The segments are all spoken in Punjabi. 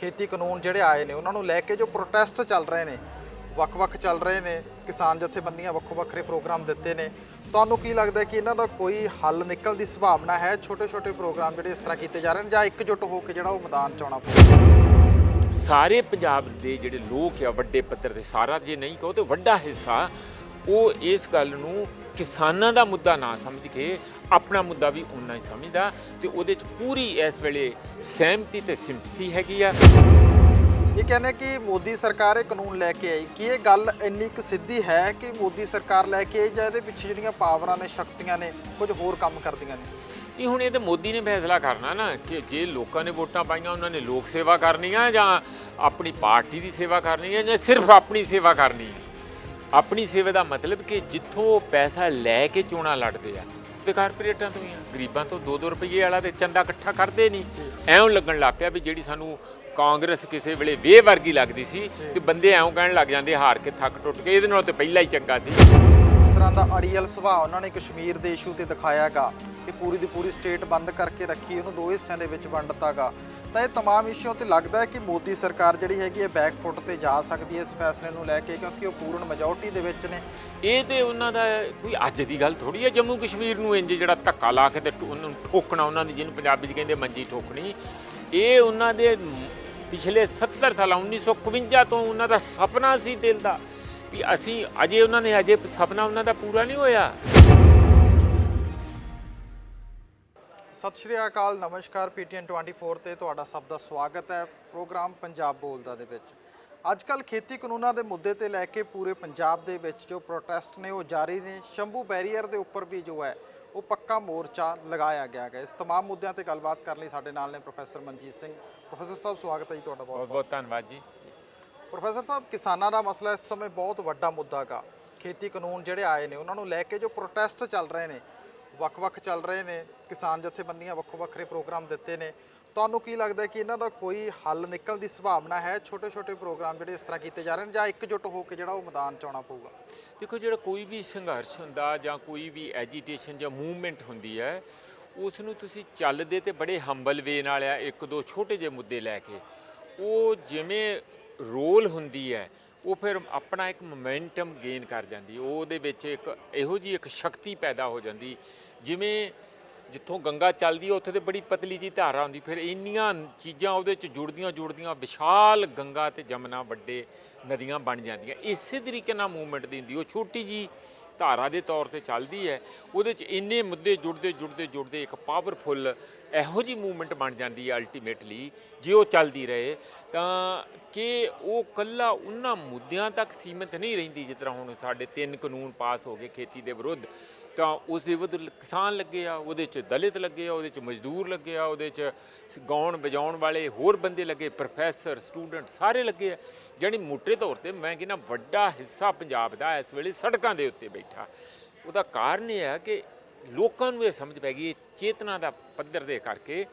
खेती कानून ਜਿਹੜੇ ਆਏ ਨੇ ਉਹਨਾਂ ਨੂੰ ਲੈ ਕੇ ਜੋ ਪ੍ਰੋਟੈਸਟ ਚੱਲ ਰਹੇ ਨੇ ਵੱਖ-ਵੱਖ ਚੱਲ ਰਹੇ ਨੇ ਕਿਸਾਨ ਜਥੇਬੰਦੀਆਂ ਵੱਖੋ-ਵੱਖਰੇ ਪ੍ਰੋਗਰਾਮ ਦਿੱਤੇ ਨੇ ਤੁਹਾਨੂੰ ਕੀ ਲੱਗਦਾ ਕਿ ਇਹਨਾਂ ਦਾ ਕੋਈ ਹੱਲ ਨਿਕਲਣ ਦੀ ਸੰਭਾਵਨਾ ਹੈ ਛੋਟੇ-ਛੋਟੇ ਪ੍ਰੋਗਰਾਮ ਜਿਹੜੇ ਇਸ ਤਰ੍ਹਾਂ ਕੀਤੇ ਜਾ ਰਹੇ ਨੇ ਜਾਂ ਇਕਜੁੱਟ ਹੋ ਕੇ ਜਿਹੜਾ ਉਹ ਮੈਦਾਨ ਚ ਆਉਣਾ ਪਊਗਾ ਸਾਰੇ ਪੰਜਾਬ ਦੇ ਜਿਹੜੇ ਲੋਕ ਆ ਵੱਡੇ ਪੱਧਰ ਤੇ ਸਾਰਾ ਜੇ ਨਹੀਂ ਕਹੋ ਤੇ ਵੱਡਾ ਹਿੱਸਾ ਉਹ ਇਸ ਗੱਲ ਨੂੰ ਕਿਸਾਨਾਂ ਦਾ ਮੁੱਦਾ ਨਾ ਸਮਝ ਕੇ ਆਪਣਾ ਮੁੱਦਾ ਵੀ ਉਨਾ ਹੀ ਸਮਝਦਾ ਤੇ ਉਹਦੇ 'ਚ ਪੂਰੀ ਇਸ ਵੇਲੇ ਸਹਿਮਤੀ ਤੇ ਸਿੰਪਥੀ ਹੈਗੀ ਆ। ਇਹ ਕਹਿੰਦੇ ਕਿ ਮੋਦੀ ਸਰਕਾਰ ਇਹ ਕਾਨੂੰਨ ਲੈ ਕੇ ਆਈ ਕਿ ਇਹ ਗੱਲ ਇੰਨੀ ਕੁ ਸਿੱਧੀ ਹੈ ਕਿ ਮੋਦੀ ਸਰਕਾਰ ਲੈ ਕੇ ਆਈ ਜਾਂ ਇਹਦੇ ਪਿੱਛੇ ਜਿਹੜੀਆਂ ਪਾਵਰਾਂ ਨੇ ਸ਼ਕਤੀਆਂ ਨੇ ਕੁਝ ਹੋਰ ਕੰਮ ਕਰਦੀਆਂ ਨੇ। ਇਹ ਹੁਣ ਇਹ ਤਾਂ ਮੋਦੀ ਨੇ ਫੈਸਲਾ ਕਰਨਾ ਨਾ ਕਿ ਜੇ ਲੋਕਾਂ ਨੇ ਵੋਟਾਂ ਪਾਈਆਂ ਉਹਨਾਂ ਨੇ ਲੋਕ ਸੇਵਾ ਕਰਨੀ ਆ ਜਾਂ ਆਪਣੀ ਪਾਰਟੀ ਦੀ ਸੇਵਾ ਕਰਨੀ ਹੈ ਜਾਂ ਸਿਰਫ ਆਪਣੀ ਸੇਵਾ ਕਰਨੀ ਹੈ। ਆਪਣੀ ਸੇਵਾ ਦਾ ਮਤਲਬ ਕਿ ਜਿੱਥੋਂ ਪੈਸਾ ਲੈ ਕੇ ਚੋਣਾਂ ਲੜਦੇ ਆ ਤੇ ਕਾਰਪੋਰੇਟਾਂ ਤੋਂ ਹੀ ਆ, ਗਰੀਬਾਂ ਤੋਂ 2-2 ਰੁਪਏ ਵਾਲਾ ਤੇ ਚੰਦਾ ਇਕੱਠਾ ਕਰਦੇ ਨਹੀਂ। ਐਉਂ ਲੱਗਣ ਲੱਗ ਪਿਆ ਵੀ ਜਿਹੜੀ ਸਾਨੂੰ ਕਾਂਗਰਸ ਕਿਸੇ ਵੇਲੇ ਵੇਹ ਵਰਗੀ ਲੱਗਦੀ ਸੀ ਤੇ ਬੰਦੇ ਐਉਂ ਕਹਿਣ ਲੱਗ ਜਾਂਦੇ ਹਾਰ ਕੇ ਥੱਕ ਟੁੱਟ ਕੇ ਇਹਦੇ ਨਾਲ ਤੇ ਪਹਿਲਾਂ ਹੀ ਚੰਗਾ ਸੀ। ਇਸ ਤਰ੍ਹਾਂ ਦਾ ਅੜੀਅਲ ਸੁਭਾਅ ਉਹਨਾਂ ਨੇ ਕਸ਼ਮੀਰ ਦੇ ਇਸ਼ੂ ਤੇ ਦਿਖਾਇਆਗਾ ਕਿ ਪੂਰੀ ਦੀ ਪੂਰੀ ਸਟੇਟ ਬੰਦ ਕਰਕੇ ਰੱਖੀ ਉਹਨੂੰ ਦੋ ਹਿੱਸਿਆਂ ਦੇ ਵਿੱਚ ਵੰਡ ਦਿੱਤਾਗਾ। ਤਾਂ ਇਹ तमाम ਇਸ਼ੂਆਂ ਤੇ ਲੱਗਦਾ ਹੈ ਕਿ ਮੋਦੀ ਸਰਕਾਰ ਜਿਹੜੀ ਹੈਗੀ ਹੈ ਬੈਕ ਫੁੱਟ ਤੇ ਜਾ ਸਕਦੀ ਹੈ ਇਸ ਫੈਸਲੇ ਨੂੰ ਲੈ ਕੇ ਕਿਉਂਕਿ ਉਹ ਪੂਰਨ ਮੈਜੋਰਟੀ ਦੇ ਵਿੱਚ ਨੇ। ਇਹ ਤੇ ਉਹਨਾਂ ਦਾ ਕੋਈ ਅੱਜ ਦੀ ਗੱਲ ਥੋੜੀ ਹੈ ਜੰਮੂ ਕਸ਼ਮੀਰ ਨੂੰ ਇੰਜ ਜਿਹੜਾ ਧੱਕਾ ਲਾ ਕੇ ਤੇ ਉਹਨੂੰ ਠੋਕਣਾ ਉਹਨਾਂ ਦੀ ਜਿਹਨੂੰ ਪੰਜਾਬੀ 'ਚ ਕਹਿੰਦੇ ਮੰਜੀ ਠੋਕਣੀ। ਇਹ ਉਹਨਾਂ ਦੇ ਪਿਛਲੇ 70 ਸਾਲਾਂ 1951 ਤੋਂ ਉਹਨਾਂ ਦਾ ਸੁਪਨਾ ਸੀ ਦਿਲ ਦਾ ਵੀ ਅਸੀਂ ਅਜੇ ਸੁਪਨਾ ਉਹਨਾਂ ਦਾ ਪੂਰਾ ਨਹੀਂ ਹੋਇਆ। ਸਤਿ ਸ਼੍ਰੀ ਅਕਾਲ, ਨਮਸਕਾਰ। PTN 24 ਤੇ ਤੁਹਾਡਾ ਸਭ ਦਾ ਸਵਾਗਤ ਹੈ ਪ੍ਰੋਗਰਾਮ ਪੰਜਾਬ ਬੋਲਦਾ ਦੇ ਵਿੱਚ। ਅੱਜ ਕੱਲ੍ਹ ਖੇਤੀ ਕਾਨੂੰਨਾਂ ਦੇ ਮੁੱਦੇ ਤੇ ਲੈ ਕੇ ਪੂਰੇ ਪੰਜਾਬ ਦੇ ਵਿੱਚ ਜੋ ਪ੍ਰੋਟੈਸਟ ਨੇ ਉਹ ਜਾਰੀ ਨੇ। ਸ਼ੰਭੂ ਬੈਰੀਅਰ ਦੇ ਉੱਪਰ ਵੀ ਜੋ ਹੈ ਉਹ ਪੱਕਾ ਮੋਰਚਾ ਲਗਾਇਆ ਗਿਆ ਹੈ। ਇਸ तमाम ਮੁੱਦਿਆਂ ਤੇ ਗੱਲਬਾਤ ਕਰਨ ਲਈ ਸਾਡੇ ਨਾਲ ਨੇ ਪ੍ਰੋਫੈਸਰ ਮਨਜੀਤ ਸਿੰਘ। ਪ੍ਰੋਫੈਸਰ ਸਾਹਿਬ ਸਵਾਗਤ ਹੈ ਜੀ ਤੁਹਾਡਾ। ਬਹੁਤ ਬਹੁਤ ਧੰਨਵਾਦ ਜੀ। ਪ੍ਰੋਫੈਸਰ ਸਾਹਿਬ, ਕਿਸਾਨਾਂ ਦਾ ਮਸਲਾ ਇਸ ਸਮੇਂ ਬਹੁਤ ਵੱਡਾ ਮੁੱਦਾ ਗਾ। ਖੇਤੀ ਕਾਨੂੰਨ ਜਿਹੜੇ ਆਏ ਨੇ ਉਹਨਾਂ ਨੂੰ ਲੈ ਕੇ ਜੋ ਪ੍ਰੋਟੈਸਟ ਚੱਲ ਰਹੇ ਨੇ ਵੱਖ-ਵੱਖ ਚੱਲ ਰਹੇ ਨੇ ਕਿਸਾਨ ਜਥੇਬੰਦੀਆਂ ਵੱਖੋ-ਵੱਖਰੇ ਪ੍ਰੋਗਰਾਮ ਦਿੱਤੇ ਨੇ ਤੁਹਾਨੂੰ ਕੀ ਲੱਗਦਾ ਕਿ ਇਹਨਾਂ ਦਾ ਕੋਈ ਹੱਲ ਨਿਕਲਣ ਦੀ ਸੰਭਾਵਨਾ ਹੈ ਛੋਟੇ-ਛੋਟੇ ਪ੍ਰੋਗਰਾਮ ਜਿਹੜੇ ਇਸ ਤਰ੍ਹਾਂ ਕੀਤੇ ਜਾ ਰਹੇ ਨੇ ਜਾਂ ਇਕਜੁੱਟ ਹੋ ਕੇ ਜਿਹੜਾ ਉਹ ਮੈਦਾਨ ਚ ਆਉਣਾ ਪਊਗਾ? ਦੇਖੋ, ਜਿਹੜਾ ਕੋਈ ਵੀ ਸੰਘਰਸ਼ ਹੁੰਦਾ ਜਾਂ ਕੋਈ ਵੀ ਐਜੀਟੇਸ਼ਨ ਜਾਂ ਮੂਵਮੈਂਟ ਹੁੰਦੀ ਹੈ ਉਸ ਨੂੰ ਤੁਸੀਂ ਚੱਲਦੇ ਤੇ ਬੜੇ ਹੰਬਲ ਵੇ ਨਾਲ ਆ ਇੱਕ ਦੋ ਛੋਟੇ ਜਿਹੇ ਮੁੱਦੇ ਲੈ ਕੇ ਉਹ ਜਿਵੇਂ ਰੋਲ ਹੁੰਦੀ ਹੈ ਉਹ ਫਿਰ ਆਪਣਾ ਇੱਕ ਮੋਮੈਂਟਮ ਗੇਨ ਕਰ ਜਾਂਦੀ। ਉਹਦੇ ਵਿੱਚ ਇੱਕ ਇਹੋ ਜਿਹੀ ਇੱਕ ਸ਼ਕਤੀ ਪੈਦਾ ਹੋ ਜਾਂਦੀ ਜਿਵੇਂ ਜਿੱਥੋਂ ਗੰਗਾ ਚੱਲਦੀ ਉੱਥੇ ਤੇ ਬੜੀ ਪਤਲੀ ਜਿਹੀ ਧਾਰਾ ਹੁੰਦੀ ਫਿਰ ਇੰਨੀਆਂ ਚੀਜ਼ਾਂ ਉਹਦੇ 'ਚ ਜੁੜਦੀਆਂ ਵਿਸ਼ਾਲ ਗੰਗਾ ਤੇ ਜਮਨਾ ਵੱਡੇ ਨਦੀਆਂ ਬਣ ਜਾਂਦੀਆਂ। ਇਸੇ ਤਰੀਕੇ ਨਾਲ ਮੂਵਮੈਂਟ ਦੀ ਹੁੰਦੀ ਉਹ ਛੋਟੀ ਜਿਹੀ ਧਾਰਾ ਦੇ ਤੌਰ ਤੇ ਚੱਲਦੀ ਹੈ ਉਹਦੇ 'ਚ ਇੰਨੇ ਮੁੱਦੇ ਜੁੜਦੇ ਇੱਕ ਪਾਵਰਫੁੱਲ ਇਹੋ ਜਿਹੀ ਮੂਵਮੈਂਟ ਬਣ ਜਾਂਦੀ ਹੈ ਅਲਟੀਮੇਟਲੀ ਜੇ ਉਹ ਚੱਲਦੀ ਰਹੇ ਤਾਂ ਕਿ ਉਹ ਇਕੱਲਾ ਉਹਨਾਂ ਮੁੱਦਿਆਂ ਤੱਕ ਸੀਮਿਤ ਨਹੀਂ ਰਹਿੰਦੀ। ਜਿਸ ਤਰ੍ਹਾਂ ਹੁਣ ਸਾਡੇ 3 ਕਾਨੂੰਨ ਪਾਸ ਹੋ ਗਏ ਖੇਤੀ ਦੇ ਵਿਰੁੱਧ ਤਾਂ ਉਸ ਦੇ ਵਿਰੁੱਧ ਕਿਸਾਨ ਲੱਗੇ ਆ, ਉਹਦੇ 'ਚ ਦਲਿਤ ਲੱਗੇ ਆ, ਉਹਦੇ 'ਚ ਮਜ਼ਦੂਰ ਲੱਗੇ ਆ, ਉਹਦੇ 'ਚ ਗਾਉਣ ਵਜਾਉਣ ਵਾਲੇ ਹੋਰ ਬੰਦੇ ਲੱਗੇ, ਪ੍ਰੋਫੈਸਰ ਸਟੂਡੈਂਟ ਸਾਰੇ ਲੱਗੇ ਆ। ਜਾਣੀ ਮੋਟੇ ਤੌਰ ਤੇ ਮੈਂ ਕਹਿੰਦਾ ਵੱਡਾ ਹਿੱਸਾ ਪੰਜਾਬ ਦਾ ਇਸ ਵੇਲੇ ਸੜਕਾਂ ਦੇ ਉੱਤੇ ਬੈਠਾ। ਉਹਦਾ ਕਾਰਨ ਇਹ ਹੈ ਕਿ ਲੋਕਾਂ ਨੂੰ ਇਹ ਸਮਝ ਪੈ ਗਈ ਇਹ ਚੇਤਨਾ ਦਾ ਪੱਧਰ ਦੇ ਕਰਕੇ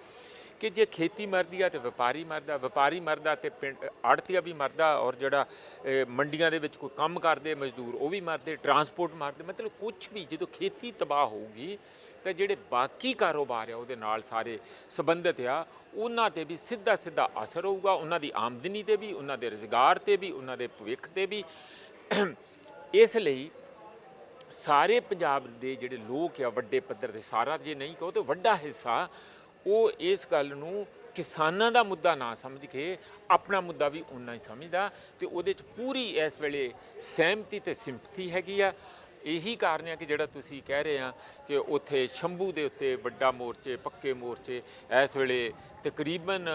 ਕਿ ਜੇ ਖੇਤੀ ਮਰਦੀ ਆ ਤੇ ਵਪਾਰੀ ਮਰਦਾ ਤੇ ਪਿੰਡ ਆੜ੍ਹਤੀਆ ਵੀ ਮਰਦਾ ਔਰ ਜਿਹੜਾ ਮੰਡੀਆਂ ਦੇ ਵਿੱਚ ਕੋਈ ਕੰਮ ਕਰਦੇ ਮਜ਼ਦੂਰ ਉਹ ਵੀ ਮਰਦੇ, ਟਰਾਂਸਪੋਰਟ ਮਰਦੇ। ਮਤਲਬ ਕੁਛ ਵੀ ਜਦੋਂ ਖੇਤੀ ਤਬਾਹ ਹੋਊਗੀ ਤਾਂ ਜਿਹੜੇ ਬਾਕੀ ਕਾਰੋਬਾਰ ਆ ਉਹਦੇ ਨਾਲ ਸਾਰੇ ਸੰਬੰਧਿਤ ਆ ਉਹਨਾਂ 'ਤੇ ਵੀ ਸਿੱਧਾ ਅਸਰ ਹੋਊਗਾ, ਉਹਨਾਂ ਦੀ ਆਮਦਨੀ 'ਤੇ ਵੀ, ਉਹਨਾਂ ਦੇ ਰੁਜ਼ਗਾਰ 'ਤੇ ਵੀ, ਉਹਨਾਂ ਦੇ ਭਵਿੱਖ 'ਤੇ ਵੀ। ਇਸ ਲਈ ਸਾਰੇ ਪੰਜਾਬ ਦੇ ਜਿਹੜੇ ਲੋਕ ਆ ਵੱਡੇ ਪੱਧਰ 'ਤੇ ਸਾਰਾ ਜੇ ਨਹੀਂ ਕਹੋ ਤਾਂ ਵੱਡਾ ਹਿੱਸਾ ਉਹ ਇਸ ਗੱਲ ਨੂੰ ਕਿਸਾਨਾਂ ਦਾ ਮੁੱਦਾ ਨਾ ਸਮਝ ਕੇ ਆਪਣਾ ਮੁੱਦਾ ਵੀ ਉਨਾ ਹੀ ਸਮਝਦਾ ਤੇ ਉਹਦੇ 'ਚ ਪੂਰੀ ਇਸ ਵੇਲੇ ਸਹਿਮਤੀ ਤੇ ਸਿੰਪਥੀ ਹੈਗੀ ਆ। ਇਹੀ ਕਾਰਨ ਆ ਕਿ ਜਿਹੜਾ ਤੁਸੀਂ ਕਹਿ ਰਹੇ ਆ ਕਿ ਉੱਥੇ ਸ਼ੰਭੂ ਦੇ ਉੱਤੇ ਵੱਡਾ ਮੋਰਚੇ ਪੱਕੇ ਮੋਰਚੇ ਇਸ ਵੇਲੇ ਤਕਰੀਬਨ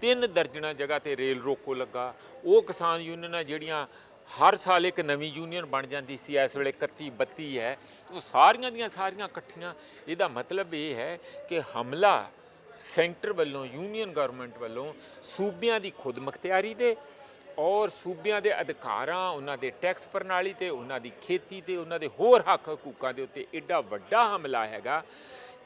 3 ਦਰਜਨਾਂ ਜਗ੍ਹਾ 'ਤੇ ਰੇਲ ਰੋਕੋ ਲੱਗਾ। ਉਹ ਕਿਸਾਨ ਯੂਨੀਅਨਾਂ ਜਿਹੜੀਆਂ ਹਰ ਸਾਲ ਇੱਕ ਨਵੀਂ ਯੂਨੀਅਨ ਬਣ ਜਾਂਦੀ ਸੀ ਇਸ ਵੇਲੇ 31-32 ਹੈ ਉਹ ਸਾਰੀਆਂ ਦੀਆਂ ਸਾਰੀਆਂ ਇਕੱਠੀਆਂ। ਇਹਦਾ ਮਤਲਬ ਇਹ ਹੈ ਕਿ ਹਮਲਾ ਸੈਂਟਰ ਵੱਲੋਂ ਯੂਨੀਅਨ ਗਵਰਨਮੈਂਟ ਵੱਲੋਂ ਸੂਬਿਆਂ ਦੀ ਖੁਦ ਮੁਖਤਿਆਰੀ ਦੇ ਔਰ ਸੂਬਿਆਂ ਦੇ ਅਧਿਕਾਰਾਂ ਉਹਨਾਂ ਦੇ ਟੈਕਸ ਪ੍ਰਣਾਲੀ ਤੇ ਉਹਨਾਂ ਦੀ ਖੇਤੀ ਤੇ ਉਹਨਾਂ ਦੇ ਹੋਰ ਹੱਕ ਹਕੂਕਾਂ ਦੇ ਉੱਤੇ ਐਡਾ ਵੱਡਾ ਹਮਲਾ ਹੈਗਾ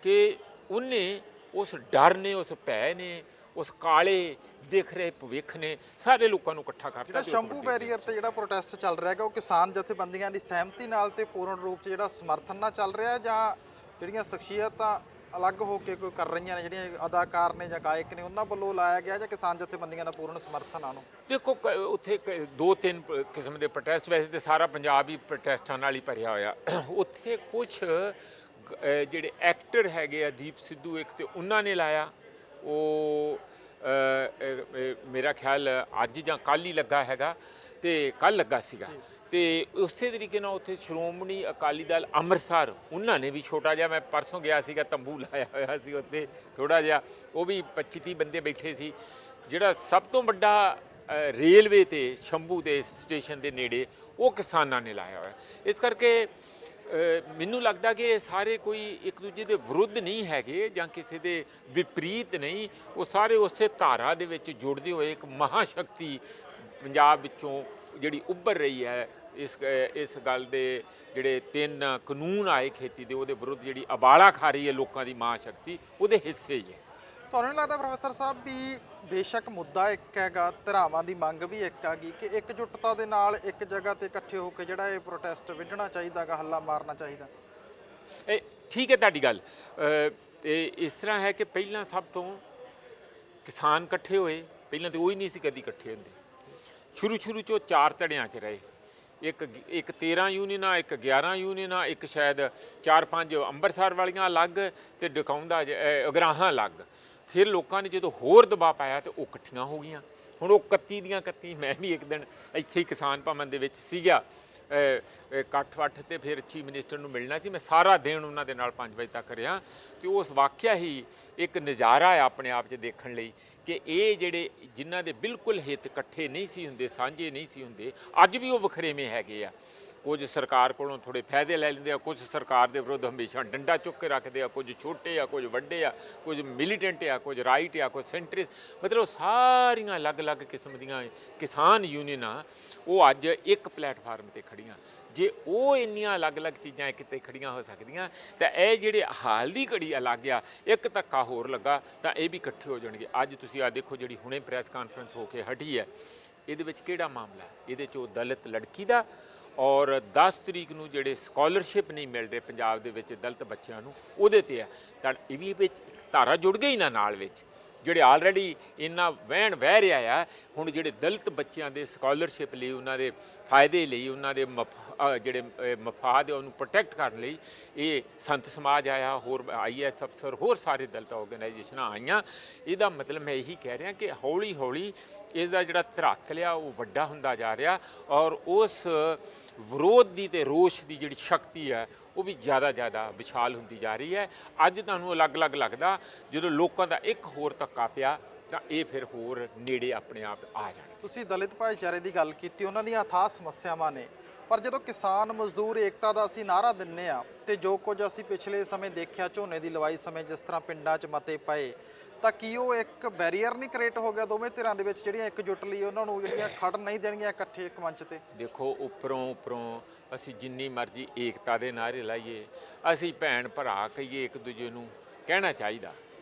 ਕਿ ਉਹਨੇ ਉਸ ਡਰ ਨੇ ਉਸ ਭੈ ਨੇ ਉਸ ਕਾਲੇ ਦਿਖ ਰਹੇ ਭਵਿੱਖ ਨੇ ਸਾਰੇ ਲੋਕਾਂ ਨੂੰ ਇਕੱਠਾ ਕਰਤਾ। ਜਿਹੜਾ ਸ਼ੰਭੂ ਬੈਰੀਅਰ ਤੇ ਜਿਹੜਾ ਪ੍ਰੋਟੈਸਟ ਚੱਲ ਰਿਹਾ ਹੈਗਾ ਉਹ ਕਿਸਾਨ ਜਥੇਬੰਦੀਆਂ ਦੀ ਸਹਿਮਤੀ ਨਾਲ ਤੇ ਪੂਰਨ ਰੂਪ 'ਚ ਜਿਹੜਾ ਸਮਰਥਨ ਨਾਲ ਚੱਲ ਰਿਹਾ ਜਾਂ ਜਿਹੜੀਆਂ ਸ਼ਖਸੀਅਤਾਂ ਅਲੱਗ ਹੋ ਕੇ ਕੋਈ ਕਰ ਰਹੀਆਂ ਨੇ, ਜਿਹੜੀਆਂ ਅਦਾਕਾਰ ਨੇ ਜਾਂ ਗਾਇਕ ਨੇ, ਉਹਨਾਂ ਵੱਲੋਂ ਲਾਇਆ ਗਿਆ ਜਾਂ ਕਿਸਾਨ ਜਥੇਬੰਦੀਆਂ ਦਾ ਪੂਰਨ ਸਮਰਥਨ ਆ ਉਹਨੂੰ? ਦੇਖੋ ਉੱਥੇ ਦੋ ਤਿੰਨ ਕਿਸਮ ਦੇ ਪ੍ਰੋਟੈਸਟ, ਵੈਸੇ ਤਾਂ ਸਾਰਾ ਪੰਜਾਬ ਹੀ ਪ੍ਰੋਟੈਸਟਾਂ ਨਾਲ ਹੀ ਭਰਿਆ ਹੋਇਆ। ਉੱਥੇ ਕੁਝ ਜਿਹੜੇ ਐਕਟਰ ਹੈਗੇ ਆ, ਦੀਪ ਸਿੱਧੂ ਇੱਕ, ਤੇ ਉਹਨਾਂ ਨੇ ਲਾਇਆ। ਉਹ ਮੇਰਾ ਖਿਆਲ ਅੱਜ ਜਾਂ ਕੱਲ੍ਹ ਹੀ ਲੱਗਾ ਹੈਗਾ, ਤੇ ਕੱਲ੍ਹ ਲੱਗਾ ਸੀਗਾ। ਤੇ ਉਸੇ ਤਰੀਕੇ ਨਾਲ ਉੱਥੇ ਸ਼੍ਰੋਮਣੀ ਅਕਾਲੀ ਦਲ ਅੰਮ੍ਰਿਤਸਰ, ਉਹਨਾਂ ਨੇ ਵੀ ਛੋਟਾ ਜਿਹਾ, ਮੈਂ ਪਰਸੋਂ ਗਿਆ ਸੀਗਾ, ਤੰਬੂ ਲਾਇਆ ਹੋਇਆ ਸੀ ਉੱਥੇ ਥੋੜ੍ਹਾ ਜਿਹਾ, ਉਹ ਵੀ 25-30 ਬੰਦੇ ਬੈਠੇ ਸੀ। ਜਿਹੜਾ ਸਭ ਤੋਂ ਵੱਡਾ ਰੇਲਵੇ ਤੇ ਸ਼ੰਭੂ ਦੇ ਸਟੇਸ਼ਨ ਦੇ ਨੇੜੇ, ਉਹ ਕਿਸਾਨਾਂ ਨੇ ਲਾਇਆ ਹੋਇਆ। ਇਸ ਕਰਕੇ ਮੈਨੂੰ ਲੱਗਦਾ ਕਿ ਇਹ ਸਾਰੇ ਕੋਈ ਇੱਕ ਦੂਜੇ ਦੇ ਵਿਰੁੱਧ ਨਹੀਂ ਹੈਗੇ ਜਾਂ ਕਿਸੇ ਦੇ ਵਿਪਰੀਤ ਨਹੀਂ, ਉਹ ਸਾਰੇ ਉਸੇ ਧਾਰਾ ਦੇ ਵਿੱਚ ਜੁੜਦੇ ਹੋਏ ਇੱਕ ਮਹਾਸ਼ਕਤੀ ਪੰਜਾਬ ਵਿੱਚੋਂ ਜਿਹੜੀ ਉੱਭਰ ਰਹੀ ਹੈ। ਇਸ ਗੱਲ ਦੇ ਜਿਹੜੇ 3 ਕਾਨੂੰਨ ਆਏ ਖੇਤੀ ਦੇ, ਉਹਦੇ ਵਿਰੁੱਧ ਜਿਹੜੀ ਅਬਾਲਾ ਖਾ ਰਹੀ ਹੈ ਲੋਕਾਂ ਦੀ ਮਹਾਸ਼ਕਤੀ, ਉਹਦੇ ਹਿੱਸੇ ਹੀ ਹੈ। ਤੁਹਾਨੂੰ ਨਹੀਂ ਲੱਗਦਾ ਪ੍ਰੋਫੈਸਰ ਸਾਹਿਬ ਵੀ ਬੇਸ਼ੱਕ ਮੁੱਦਾ ਇੱਕ ਹੈਗਾ, ਧਿਰਾਵਾਂ ਦੀ ਮੰਗ ਵੀ ਇੱਕ ਹੈਗੀ ਕਿ ਇਕਜੁੱਟਤਾ ਦੇ ਨਾਲ ਇੱਕ ਜਗ੍ਹਾ ਤੇ ਇਕੱਠੇ ਹੋ ਕੇ ਜਿਹੜਾ ਇਹ ਪ੍ਰੋਟੈਸਟ ਵਿੱਢਣਾ ਚਾਹੀਦਾ ਗਾ, ਹੱਲਾ ਮਾਰਨਾ ਚਾਹੀਦਾ? ਇਹ ਠੀਕ ਹੈ ਤੁਹਾਡੀ ਗੱਲ। ਤੇ ਇਸ ਤਰ੍ਹਾਂ ਹੈ ਕਿ ਪਹਿਲਾਂ ਸਭ ਤੋਂ ਕਿਸਾਨ ਇਕੱਠੇ ਹੋਏ, ਪਹਿਲਾਂ ਤਾਂ ਉਹ ਹੀ ਨਹੀਂ ਸੀ ਕਦੀ ਇਕੱਠੇ ਹੁੰਦੇ। ਸ਼ੁਰੂ 'ਚੋਂ 4 ਧੜਿਆਂ 'ਚ ਰਹੇ, ਇੱਕ 13 ਯੂਨੀਅਨਾਂ, ਇੱਕ 11 ਯੂਨੀਅਨਾਂ, ਇੱਕ ਸ਼ਾਇਦ 4-5 ਅੰਮ੍ਰਿਤਸਰ ਵਾਲੀਆਂ ਅਲੱਗ ਤੇ ਡਕਾਉਂਦਾ ਅਗਰਾਹਾਂ ਅਲੱਗ। ਫਿਰ ਲੋਕਾਂ ਨੇ ਜਦੋਂ ਹੋਰ ਦਬਾਅ ਪਾਇਆ ਤੇ ਉਹ ਇਕੱਠੀਆਂ ਹੋ ਗਈਆਂ। ਹੁਣ ਉਹ 31 ਦੀਆਂ 31, ਮੈਂ ਵੀ ਇੱਕ ਦਿਨ ਇੱਥੇ ਹੀ ਕਿਸਾਨ ਭਵਨ ਦੇ ਵਿੱਚ ਸੀਗਾ, ਇਕੱਠ ਵੱਠ, ਤੇ ਫਿਰ ਚੀਫ ਮਿਨਿਸਟਰ ਨੂੰ ਮਿਲਣਾ ਸੀ। ਮੈਂ ਸਾਰਾ ਦਿਨ ਉਹਨਾਂ ਦੇ ਨਾਲ 5 ਵਜੇ ਤੱਕ ਰਿਹਾ, ਤੇ ਉਸ ਵਾਕਿਆ ਹੀ ਇੱਕ ਨਜ਼ਾਰਾ ਆ ਆਪਣੇ ਆਪ 'ਚ ਦੇਖਣ ਲਈ ਕਿ ਇਹ ਜਿਹੜੇ ਜਿਨ੍ਹਾਂ ਦੇ ਬਿਲਕੁਲ ਹਿੱਤ ਇਕੱਠੇ ਨਹੀਂ ਸੀ ਹੁੰਦੇ, ਸਾਂਝੇ ਨਹੀਂ ਸੀ ਹੁੰਦੇ, ਅੱਜ ਵੀ ਉਹ ਵਖਰੇਵੇਂ ਹੈਗੇ ਆ। ਕੁਝ ਸਰਕਾਰ ਕੋਲੋਂ ਥੋੜ੍ਹੇ ਫਾਇਦੇ ਲੈ ਲੈਂਦੇ ਆ, ਕੁਝ ਸਰਕਾਰ ਦੇ ਵਿਰੁੱਧ ਹਮੇਸ਼ਾ ਡੰਡਾ ਚੁੱਕ ਕੇ ਰੱਖਦੇ ਆ, ਕੁਝ ਛੋਟੇ ਆ, ਕੁਝ ਵੱਡੇ ਆ, ਕੁਝ ਮਿਲੀਟੈਂਟ ਆ, ਕੁਝ ਰਾਈਟ ਆ, ਕੁਝ ਸੈਂਟਰਿਸਟ, ਮਤਲਬ ਸਾਰੀਆਂ ਅਲੱਗ-ਅਲੱਗ ਕਿਸਮ ਦੀਆਂ ਕਿਸਾਨ ਯੂਨੀਅਨਾਂ ਉਹ ਅੱਜ ਇੱਕ ਪਲੇਟਫਾਰਮ 'ਤੇ ਖੜੀਆਂ। ਜੇ ਉਹ ਇੰਨੀਆਂ ਅਲੱਗ-ਅਲੱਗ ਚੀਜ਼ਾਂ ਕਿਤੇ ਖੜੀਆਂ ਹੋ ਸਕਦੀਆਂ, ਤਾਂ ਇਹ ਜਿਹੜੇ ਹਾਲ ਦੀ ਘੜੀ ਅਲੱਗ ਆ, ਇੱਕ ਧੱਕਾ ਹੋਰ ਲੱਗਾ ਤਾਂ ਇਹ ਵੀ ਇਕੱਠੇ ਹੋ ਜਾਣਗੇ। ਅੱਜ ਤੁਸੀਂ ਆ ਦੇਖੋ, ਜਿਹੜੀ ਹੁਣੇ ਪ੍ਰੈਸ ਕਾਨਫਰੰਸ ਹੋ ਕੇ ਹਟੀ ਹੈ, ਇਹਦੇ ਵਿੱਚ ਕਿਹੜਾ ਮਾਮਲਾ? ਇਹਦੇ 'ਚੋਂ ਦਲਿਤ ਲੜਕੀ ਦਾ, ਔਰ 10 ਤਰੀਕ ਨੂੰ ਜਿਹੜੇ ਸਕਾਲਰਸ਼ਿਪ ਨਹੀਂ ਮਿਲ ਰਹੇ ਪੰਜਾਬ ਦੇ ਵਿੱਚ ਦਲਿਤ ਬੱਚਿਆਂ ਨੂੰ, ਉਹਦੇ 'ਤੇ ਆ। ਤਾਂ ਇਹ ਵੀ ਵਿੱਚ ਧਾਰਾ ਜੁੜ ਗਈ ਨਾ ਨਾਲ ਵਿੱਚ, ਜਿਹੜੇ ਆਲਰੇਡੀ ਇੰਨਾ ਵਹਿਣ ਵਹਿ ਰਿਹਾ ਆ। ਹੁਣ ਜਿਹੜੇ ਦਲਿਤ ਬੱਚਿਆਂ ਦੇ ਸਕਾਲਰਸ਼ਿਪ ਲਈ, ਉਹਨਾਂ ਦੇ ਫਾਇਦੇ ਲਈ, ਉਹਨਾਂ ਦੇ ਜਿਹੜੇ ਮਫਾਦ ਉਹਨੂੰ ਪ੍ਰੋਟੈਕਟ ਕਰਨ ਲਈ ਇਹ ਸੰਤ ਸਮਾਜ ਆਇਆ, ਹੋਰ IAS ਅਫਸਰ, ਹੋਰ ਸਾਰੇ ਦਲਿਤ ਆਰਗੇਨਾਈਜੇਸ਼ਨਾਂ ਆਈਆਂ। ਇਹਦਾ ਮਤਲਬ ਮੈਂ ਇਹੀ ਕਹਿ ਰਿਹਾ ਕਿ ਹੌਲੀ ਹੌਲੀ ਇਹਦਾ ਜਿਹੜਾ ਧਰਾਕ ਲਿਆ ਉਹ ਵੱਡਾ ਹੁੰਦਾ ਜਾ ਰਿਹਾ, ਔਰ ਉਸ ਵਿਰੋਧ ਦੀ ਤੇ ਰੋਸ਼ ਦੀ ਜਿਹੜੀ ਸ਼ਕਤੀ ਹੈ ਉਹ ਵੀ ਜ਼ਿਆਦਾ ਵਿਸ਼ਾਲ ਹੁੰਦੀ ਜਾ ਰਹੀ ਹੈ। ਅੱਜ ਤੁਹਾਨੂੰ ਅਲੱਗ-ਅਲੱਗ ਲੱਗਦਾ, ਜਦੋਂ ਲੋਕਾਂ ਦਾ ਇੱਕ ਹੋਰ ਧੱਕਾ ਪਿਆ ਤਾਂ ਇਹ ਫਿਰ ਹੋਰ ਨੇੜੇ ਆਪਣੇ ਆਪ ਆ ਜਾਣਗੇ। ਤੁਸੀਂ ਦਲਿਤ ਭਾਈਚਾਰੇ ਦੀ ਗੱਲ ਕੀਤੀ, ਉਹਨਾਂ ਦੀਆਂ ਅਥਾਹ ਸਮੱਸਿਆਵਾਂ ਨੇ, ਪਰ ਜਦੋਂ ਕਿਸਾਨ ਮਜ਼ਦੂਰ ਏਕਤਾ ਦਾ ਅਸੀਂ ਨਾਅਰਾ ਦਿੰਦੇ ਆ, ਤੇ ਜੋ ਕੁਝ ਅਸੀਂ ਪਿਛਲੇ ਸਮੇਂ ਦੇਖਿਆ, ਝੋਨੇ ਦੀ ਲਵਾਈ ਸਮੇਂ ਜਿਸ ਤਰ੍ਹਾਂ ਪਿੰਡਾਂ 'ਚ ਮਤੇ ਪਏ, ਤਾਂ ਕੀ ਉਹ ਇੱਕ ਬੈਰੀਅਰ ਨਹੀਂ ਕ੍ਰੀਏਟ ਹੋ ਗਿਆ ਦੋਵੇਂ ਧਿਰਾਂ ਦੇ ਵਿੱਚ, ਜਿਹੜੀਆਂ ਇੱਕਜੁੱਟ ਲਈ ਉਹਨਾਂ ਨੂੰ ਜਿਹੜੀਆਂ ਖੜਨ ਨਹੀਂ ਦੇਣਗੀਆਂ ਇਕੱਠੇ ਇੱਕ ਮੰਚ ਤੇ? ਦੇਖੋ, ਉੱਪਰੋਂ ਅਸੀਂ ਜਿੰਨੀ ਮਰਜ਼ੀ ਏਕਤਾ ਦੇ ਨਾਅਰੇ ਲਾਈਏ, ਅਸੀਂ ਭੈਣ ਭਰਾ ਕਹੀਏ, ਇੱਕ ਦੂਜੇ ਨੂੰ ਕਹਿਣਾ ਚਾਹੀਦਾ,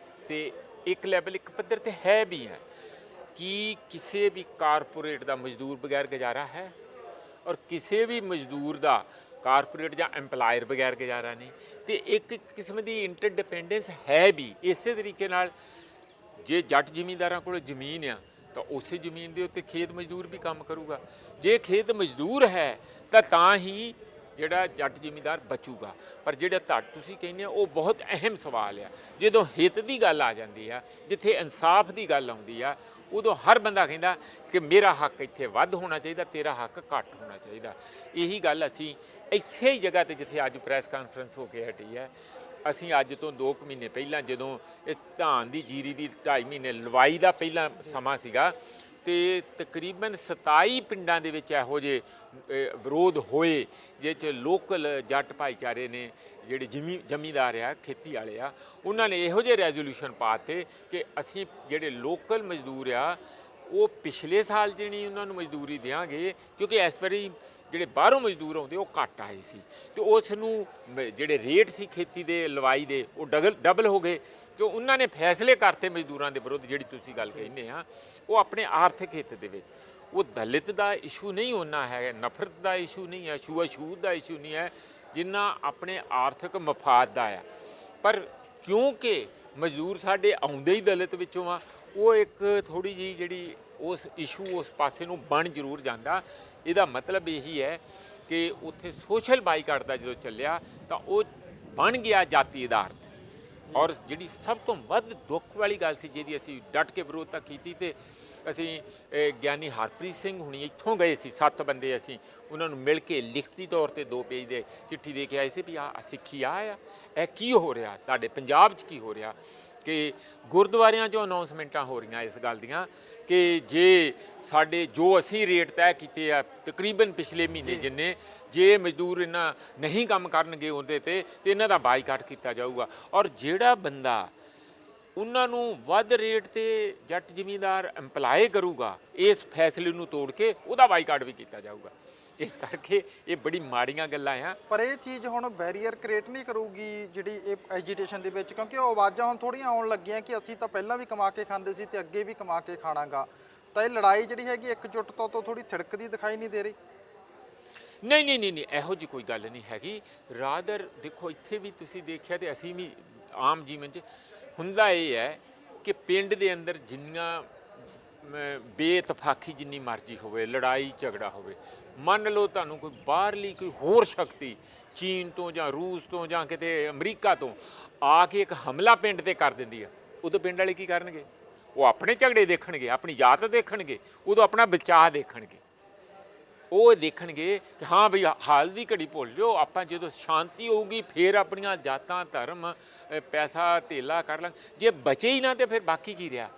ਤੇ ਇੱਕ ਲੈਵਲ, ਇੱਕ ਪੱਧਰ ਤੇ ਹੈ ਵੀ ਹੈ ਕਿ ਕਿਸੇ ਵੀ ਕਾਰਪੋਰੇਟ ਦਾ ਮਜ਼ਦੂਰ ਬਗੈਰ ਗੁਜ਼ਾਰਾ ਹੈ, ਔਰ ਕਿਸੇ ਵੀ ਮਜ਼ਦੂਰ ਦਾ ਕਾਰਪੋਰੇਟ ਜਾਂ ਐਮਪਲਾਇਰ ਬਗੈਰ ਗੁਜ਼ਾਰਾ ਨਹੀਂ। ਤੇ ਇੱਕ ਕਿਸਮ ਦੀ ਇੰਟਰਡਿਪੈਂਡੈਂਸ ਹੈ ਵੀ। ਇਸੇ ਤਰੀਕੇ ਨਾਲ ਜੇ ਜੱਟ ਜ਼ਿਮੀਂਦਾਰਾਂ ਕੋਲ ਜ਼ਮੀਨ ਆ ਤਾਂ ਉਸੇ ਜ਼ਮੀਨ ਦੇ ਉੱਤੇ ਖੇਤ ਮਜ਼ਦੂਰ ਵੀ ਕੰਮ ਕਰੂਗਾ। ਜੇ ਖੇਤ ਮਜ਼ਦੂਰ ਹੈ ਤਾਂ ਹੀ ਜਿਹੜਾ ਜੱਟ ਜ਼ਿਮੀਂਦਾਰ ਬਚੂਗਾ। ਪਰ ਜਿਹੜਾ ਤੁਸੀਂ ਕਹਿੰਦੇ ਹੋ, ਉਹ ਬਹੁਤ ਅਹਿਮ ਸਵਾਲ ਆ। ਜਦੋਂ ਹਿੱਤ ਦੀ ਗੱਲ ਆ ਜਾਂਦੀ ਆ, ਜਿੱਥੇ ਇਨਸਾਫ ਦੀ ਗੱਲ ਆਉਂਦੀ ਆ, ਉਦੋਂ ਹਰ ਬੰਦਾ ਕਹਿੰਦਾ ਕਿ ਮੇਰਾ ਹੱਕ ਇੱਥੇ ਵੱਧ ਹੋਣਾ ਚਾਹੀਦਾ, ਤੇਰਾ ਹੱਕ ਘੱਟ ਹੋਣਾ ਚਾਹੀਦਾ। ਇਹੀ ਗੱਲ ਅਸੀਂ ਇਸੇ ਹੀ ਜਗ੍ਹਾ 'ਤੇ, ਜਿੱਥੇ ਅੱਜ ਪ੍ਰੈਸ ਕਾਨਫਰੰਸ ਹੋ ਕੇ ਹਟੀ ਹੈ, ਅਸੀਂ ਅੱਜ ਤੋਂ 2 ਮਹੀਨੇ ਪਹਿਲਾਂ, ਜਦੋਂ ਇਹ ਧਾਨ ਦੀ ਜੀਰੀ ਦੀ 2.5 ਮਹੀਨੇ ਲਵਾਈ ਦਾ ਪਹਿਲਾਂ ਸਮਾਂ ਸੀਗਾ, ਤੇ ਤਕਰੀਬਨ 27 ਪਿੰਡਾਂ ਦੇ ਵਿੱਚ ਇਹੋ ਜਿਹੇ ਵਿਰੋਧ ਹੋਏ, ਜਿਹ 'ਚ ਲੋਕਲ ਜੱਟ ਭਾਈਚਾਰੇ ਨੇ, ਜਿਹੜੇ ਜ਼ਮੀਂਦਾਰ ਆ, ਖੇਤੀ ਵਾਲੇ ਆ, ਉਹਨਾਂ ਨੇ ਇਹੋ ਜਿਹੇ ਰੈਜ਼ੋਲੂਸ਼ਨ ਪਾਤੇ ਕਿ ਅਸੀਂ ਜਿਹੜੇ ਲੋਕਲ ਮਜ਼ਦੂਰ ਆ, ਉਹ ਪਿਛਲੇ ਸਾਲ ਜਿਹੜੀ ਉਹਨਾਂ ਨੂੰ ਮਜ਼ਦੂਰੀ ਦਿਆਂਗੇ, ਕਿਉਂਕਿ ਇਸ ਵਾਰੀ ਜਿਹੜੇ ਬਾਹਰੋਂ ਮਜ਼ਦੂਰ ਆਉਂਦੇ ਉਹ ਘੱਟ ਆਏ ਸੀ, ਤੇ ਉਸ ਨੂੰ ਜਿਹੜੇ ਰੇਟ ਸੀ ਖੇਤੀ ਦੇ ਲਵਾਈ ਦੇ, ਉਹ ਡਬਲ ਹੋ ਗਏ। ਤੇ ਉਹਨਾਂ ਨੇ ਫੈਸਲੇ ਕਰਤੇ ਮਜ਼ਦੂਰਾਂ ਦੇ ਵਿਰੁੱਧ, ਜਿਹੜੀ ਤੁਸੀਂ ਗੱਲ ਕਹਿੰਦੇ ਆ, ਉਹ ਆਪਣੇ ਆਰਥਿਕ ਹਿੱਤ ਦੇ ਵਿੱਚ। ਉਹ ਦਲਿਤ ਦਾ ਇਸ਼ੂ ਨਹੀਂ ਹੋਣਾ ਹੈ, ਨਫ਼ਰਤ ਦਾ ਇਸ਼ੂ ਨਹੀਂ ਹੈ, ਛੂਆ-ਛੂਤ ਦਾ ਇਸ਼ੂ ਨਹੀਂ ਹੈ, ਜਿੰਨਾ ਆਪਣੇ ਆਰਥਿਕ ਮਫਾਦ ਦਾ ਆ। ਪਰ ਕਿਉਂਕਿ ਮਜ਼ਦੂਰ ਸਾਡੇ ਆਉਂਦੇ ਹੀ ਦਲਿਤ ਵਿੱਚੋਂ ਆ। ਉਹ ਇੱਕ ਥੋੜ੍ਹੀ ਜਿਹੀ ਜਿਹੜੀ ਉਸ ਇਸ਼ੂ ਉਸ ਪਾਸੇ ਨੂੰ ਬਣ ਜ਼ਰੂਰ ਜਾਂਦਾ। ਇਹਦਾ ਮਤਲਬ ਇਹੀ ਹੈ ਕਿ ਉੱਥੇ ਸੋਸ਼ਲ ਬਾਈਕਾਟ ਦਾ ਜਦੋਂ ਚੱਲਿਆ ਤਾਂ ਉਹ ਬਣ ਗਿਆ ਜਾਤੀ ਆਧਾਰਿਤ। ਔਰ ਜਿਹੜੀ ਸਭ ਤੋਂ ਵੱਧ ਦੁੱਖ ਵਾਲੀ ਗੱਲ ਸੀ ਜਿਹਦੀ ਅਸੀਂ ਡਟ ਕੇ ਵਿਰੋਧਤਾ ਕੀਤੀ, ਤੇ ਅਸੀਂ ਗਿਆਨੀ ਹਰਪ੍ਰੀਤ ਸਿੰਘ ਹੁਣੀ ਇੱਥੋਂ ਗਏ ਸੀ, 7 ਬੰਦੇ ਅਸੀਂ ਉਹਨਾਂ ਨੂੰ ਮਿਲ ਕੇ ਲਿਖਤੀ ਤੌਰ ਤੇ 2 ਪੇਜ ਦੇ ਚਿੱਠੀ ਦੇ ਕੇ ਆਏ ਸੀ ਵੀ ਆਹ ਸਿੱਖੀ ਆ ਇਹ ਕੀ ਹੋ ਰਿਹਾ ਤੁਹਾਡੇ ਪੰਜਾਬ 'ਚ, ਕੀ ਹੋ ਰਿਹਾ ਕਿ ਗੁਰਦੁਆਰਿਆਂ 'ਚੋਂ ਅਨਾਉਂਸਮੈਂਟਾਂ ਹੋ ਰਹੀਆਂ ਇਸ ਗੱਲ ਦੀਆਂ ਕਿ ਜੇ ਸਾਡੇ ਜੋ ਅਸੀਂ ਰੇਟ ਤੈਅ ਕੀਤੇ ਆ ਤਕਰੀਬਨ ਪਿਛਲੇ ਮਹੀਨੇ ਜਿੰਨੇ, ਜੇ ਮਜ਼ਦੂਰ ਇਹਨਾਂ ਨਹੀਂ ਕੰਮ ਕਰਨਗੇ ਉਹਦੇ ਤੇ ਇਹਨਾਂ ਦਾ ਬਾਈਕਾਟ ਕੀਤਾ ਜਾਊਗਾ। ਔਰ ਜਿਹੜਾ ਬੰਦਾ ਉਹਨਾਂ ਨੂੰ ਵੱਧ ਰੇਟ ਤੇ ਜੱਟ ਜ਼ਿਮੀਂਦਾਰ ਇੰਪਲਾਈ ਕਰੂਗਾ, ਇਸ ਫੈਸਲੇ ਨੂੰ ਤੋੜ ਕੇ ਉਹਦਾ ਬਾਈਕਾਟ ਵੀ ਕੀਤਾ ਜਾਊਗਾ। ਇਸ ਕਰਕੇ ਇਹ ਬੜੀ ਮਾੜੀਆਂ ਗੱਲਾਂ ਆ। ਪਰ ਇਹ ਚੀਜ਼ ਹੁਣ ਬੈਰੀਅਰ ਕ੍ਰੀਏਟ ਨਹੀਂ ਕਰੂਗੀ ਜਿਹੜੀ ਇਹ ਐਜੀਟੇਸ਼ਨ ਦੇ ਵਿੱਚ, ਕਿਉਂਕਿ ਉਹ ਆਵਾਜ਼ਾਂ ਹੁਣ ਥੋੜ੍ਹੀਆਂ ਆਉਣ ਲੱਗੀਆਂ ਕਿ ਅਸੀਂ ਤਾਂ ਪਹਿਲਾਂ ਵੀ ਕਮਾ ਕੇ ਖਾਂਦੇ ਸੀ ਤੇ ਅੱਗੇ ਵੀ ਕਮਾ ਕੇ ਖਾਣਾਗਾ, ਤਾਂ ਇਹ ਲੜਾਈ ਜਿਹੜੀ ਹੈਗੀ ਇੱਕਜੁੱਟਤਾ ਤੋਂ ਥੋੜ੍ਹੀ ਥਿੜਕਦੀ ਦਿਖਾਈ ਨਹੀਂ ਦੇ ਰਹੀ। ਨਹੀਂ, ਇਹੋ ਜਿਹੀ ਕੋਈ ਗੱਲ ਨਹੀਂ ਹੈਗੀ। ਰਾਦਰ ਦੇਖੋ, ਇੱਥੇ ਵੀ ਤੁਸੀਂ ਦੇਖਿਆ ਤੇ ਅਸੀਂ ਵੀ ਆਮ ਜੀਵਨ 'ਚ ਹੁੰਦਾ ਇਹ ਹੈ ਕਿ ਪਿੰਡ ਦੇ ਅੰਦਰ ਜਿੰਨੀਆਂ ਬੇਇਤਫਾਕੀ ਜਿੰਨੀ ਮਰਜ਼ੀ ਹੋਵੇ, ਲੜਾਈ ਝਗੜਾ ਹੋਵੇ, ਮੰਨ ਲਓ ਤੁਹਾਨੂੰ ਕੋਈ ਬਾਹਰਲੀ ਕੋਈ ਹੋਰ ਸ਼ਕਤੀ ਚੀਨ ਤੋਂ ਜਾਂ ਰੂਸ ਤੋਂ ਜਾਂ ਕਿਤੇ ਅਮਰੀਕਾ ਤੋਂ ਆ ਕੇ ਇੱਕ ਹਮਲਾ ਪਿੰਡ ਤੇ ਕਰ ਦਿੰਦੀ ਆ, ਉਦੋਂ ਪਿੰਡ ਵਾਲੇ ਕੀ ਕਰਨਗੇ? ਉਹ ਆਪਣੇ ਝਗੜੇ ਦੇਖਣਗੇ, ਆਪਣੀ ਜਾਤ ਦੇਖਣਗੇ, ਉਦੋਂ ਆਪਣਾ ਬਚਾਅ ਦੇਖਣਗੇ। ਉਹ ਦੇਖਣਗੇ ਕਿ ਹਾਂ ਬਈ ਹਾਲ ਦੀ ਘੜੀ ਭੁੱਲ ਜਾਓ, ਆਪਾਂ ਜਦੋਂ ਸ਼ਾਂਤੀ ਹੋਊਗੀ ਫਿਰ ਆਪਣੀਆਂ ਜਾਤਾਂ ਧਰਮ ਪੈਸਾ ਧੇਲਾ ਕਰ ਲਾਂਗੇ। ਜੇ ਬਚੇ ਹੀ ਨਾ ਤੇ ਫਿਰ ਬਾਕੀ ਕੀ ਰਿਹਾ?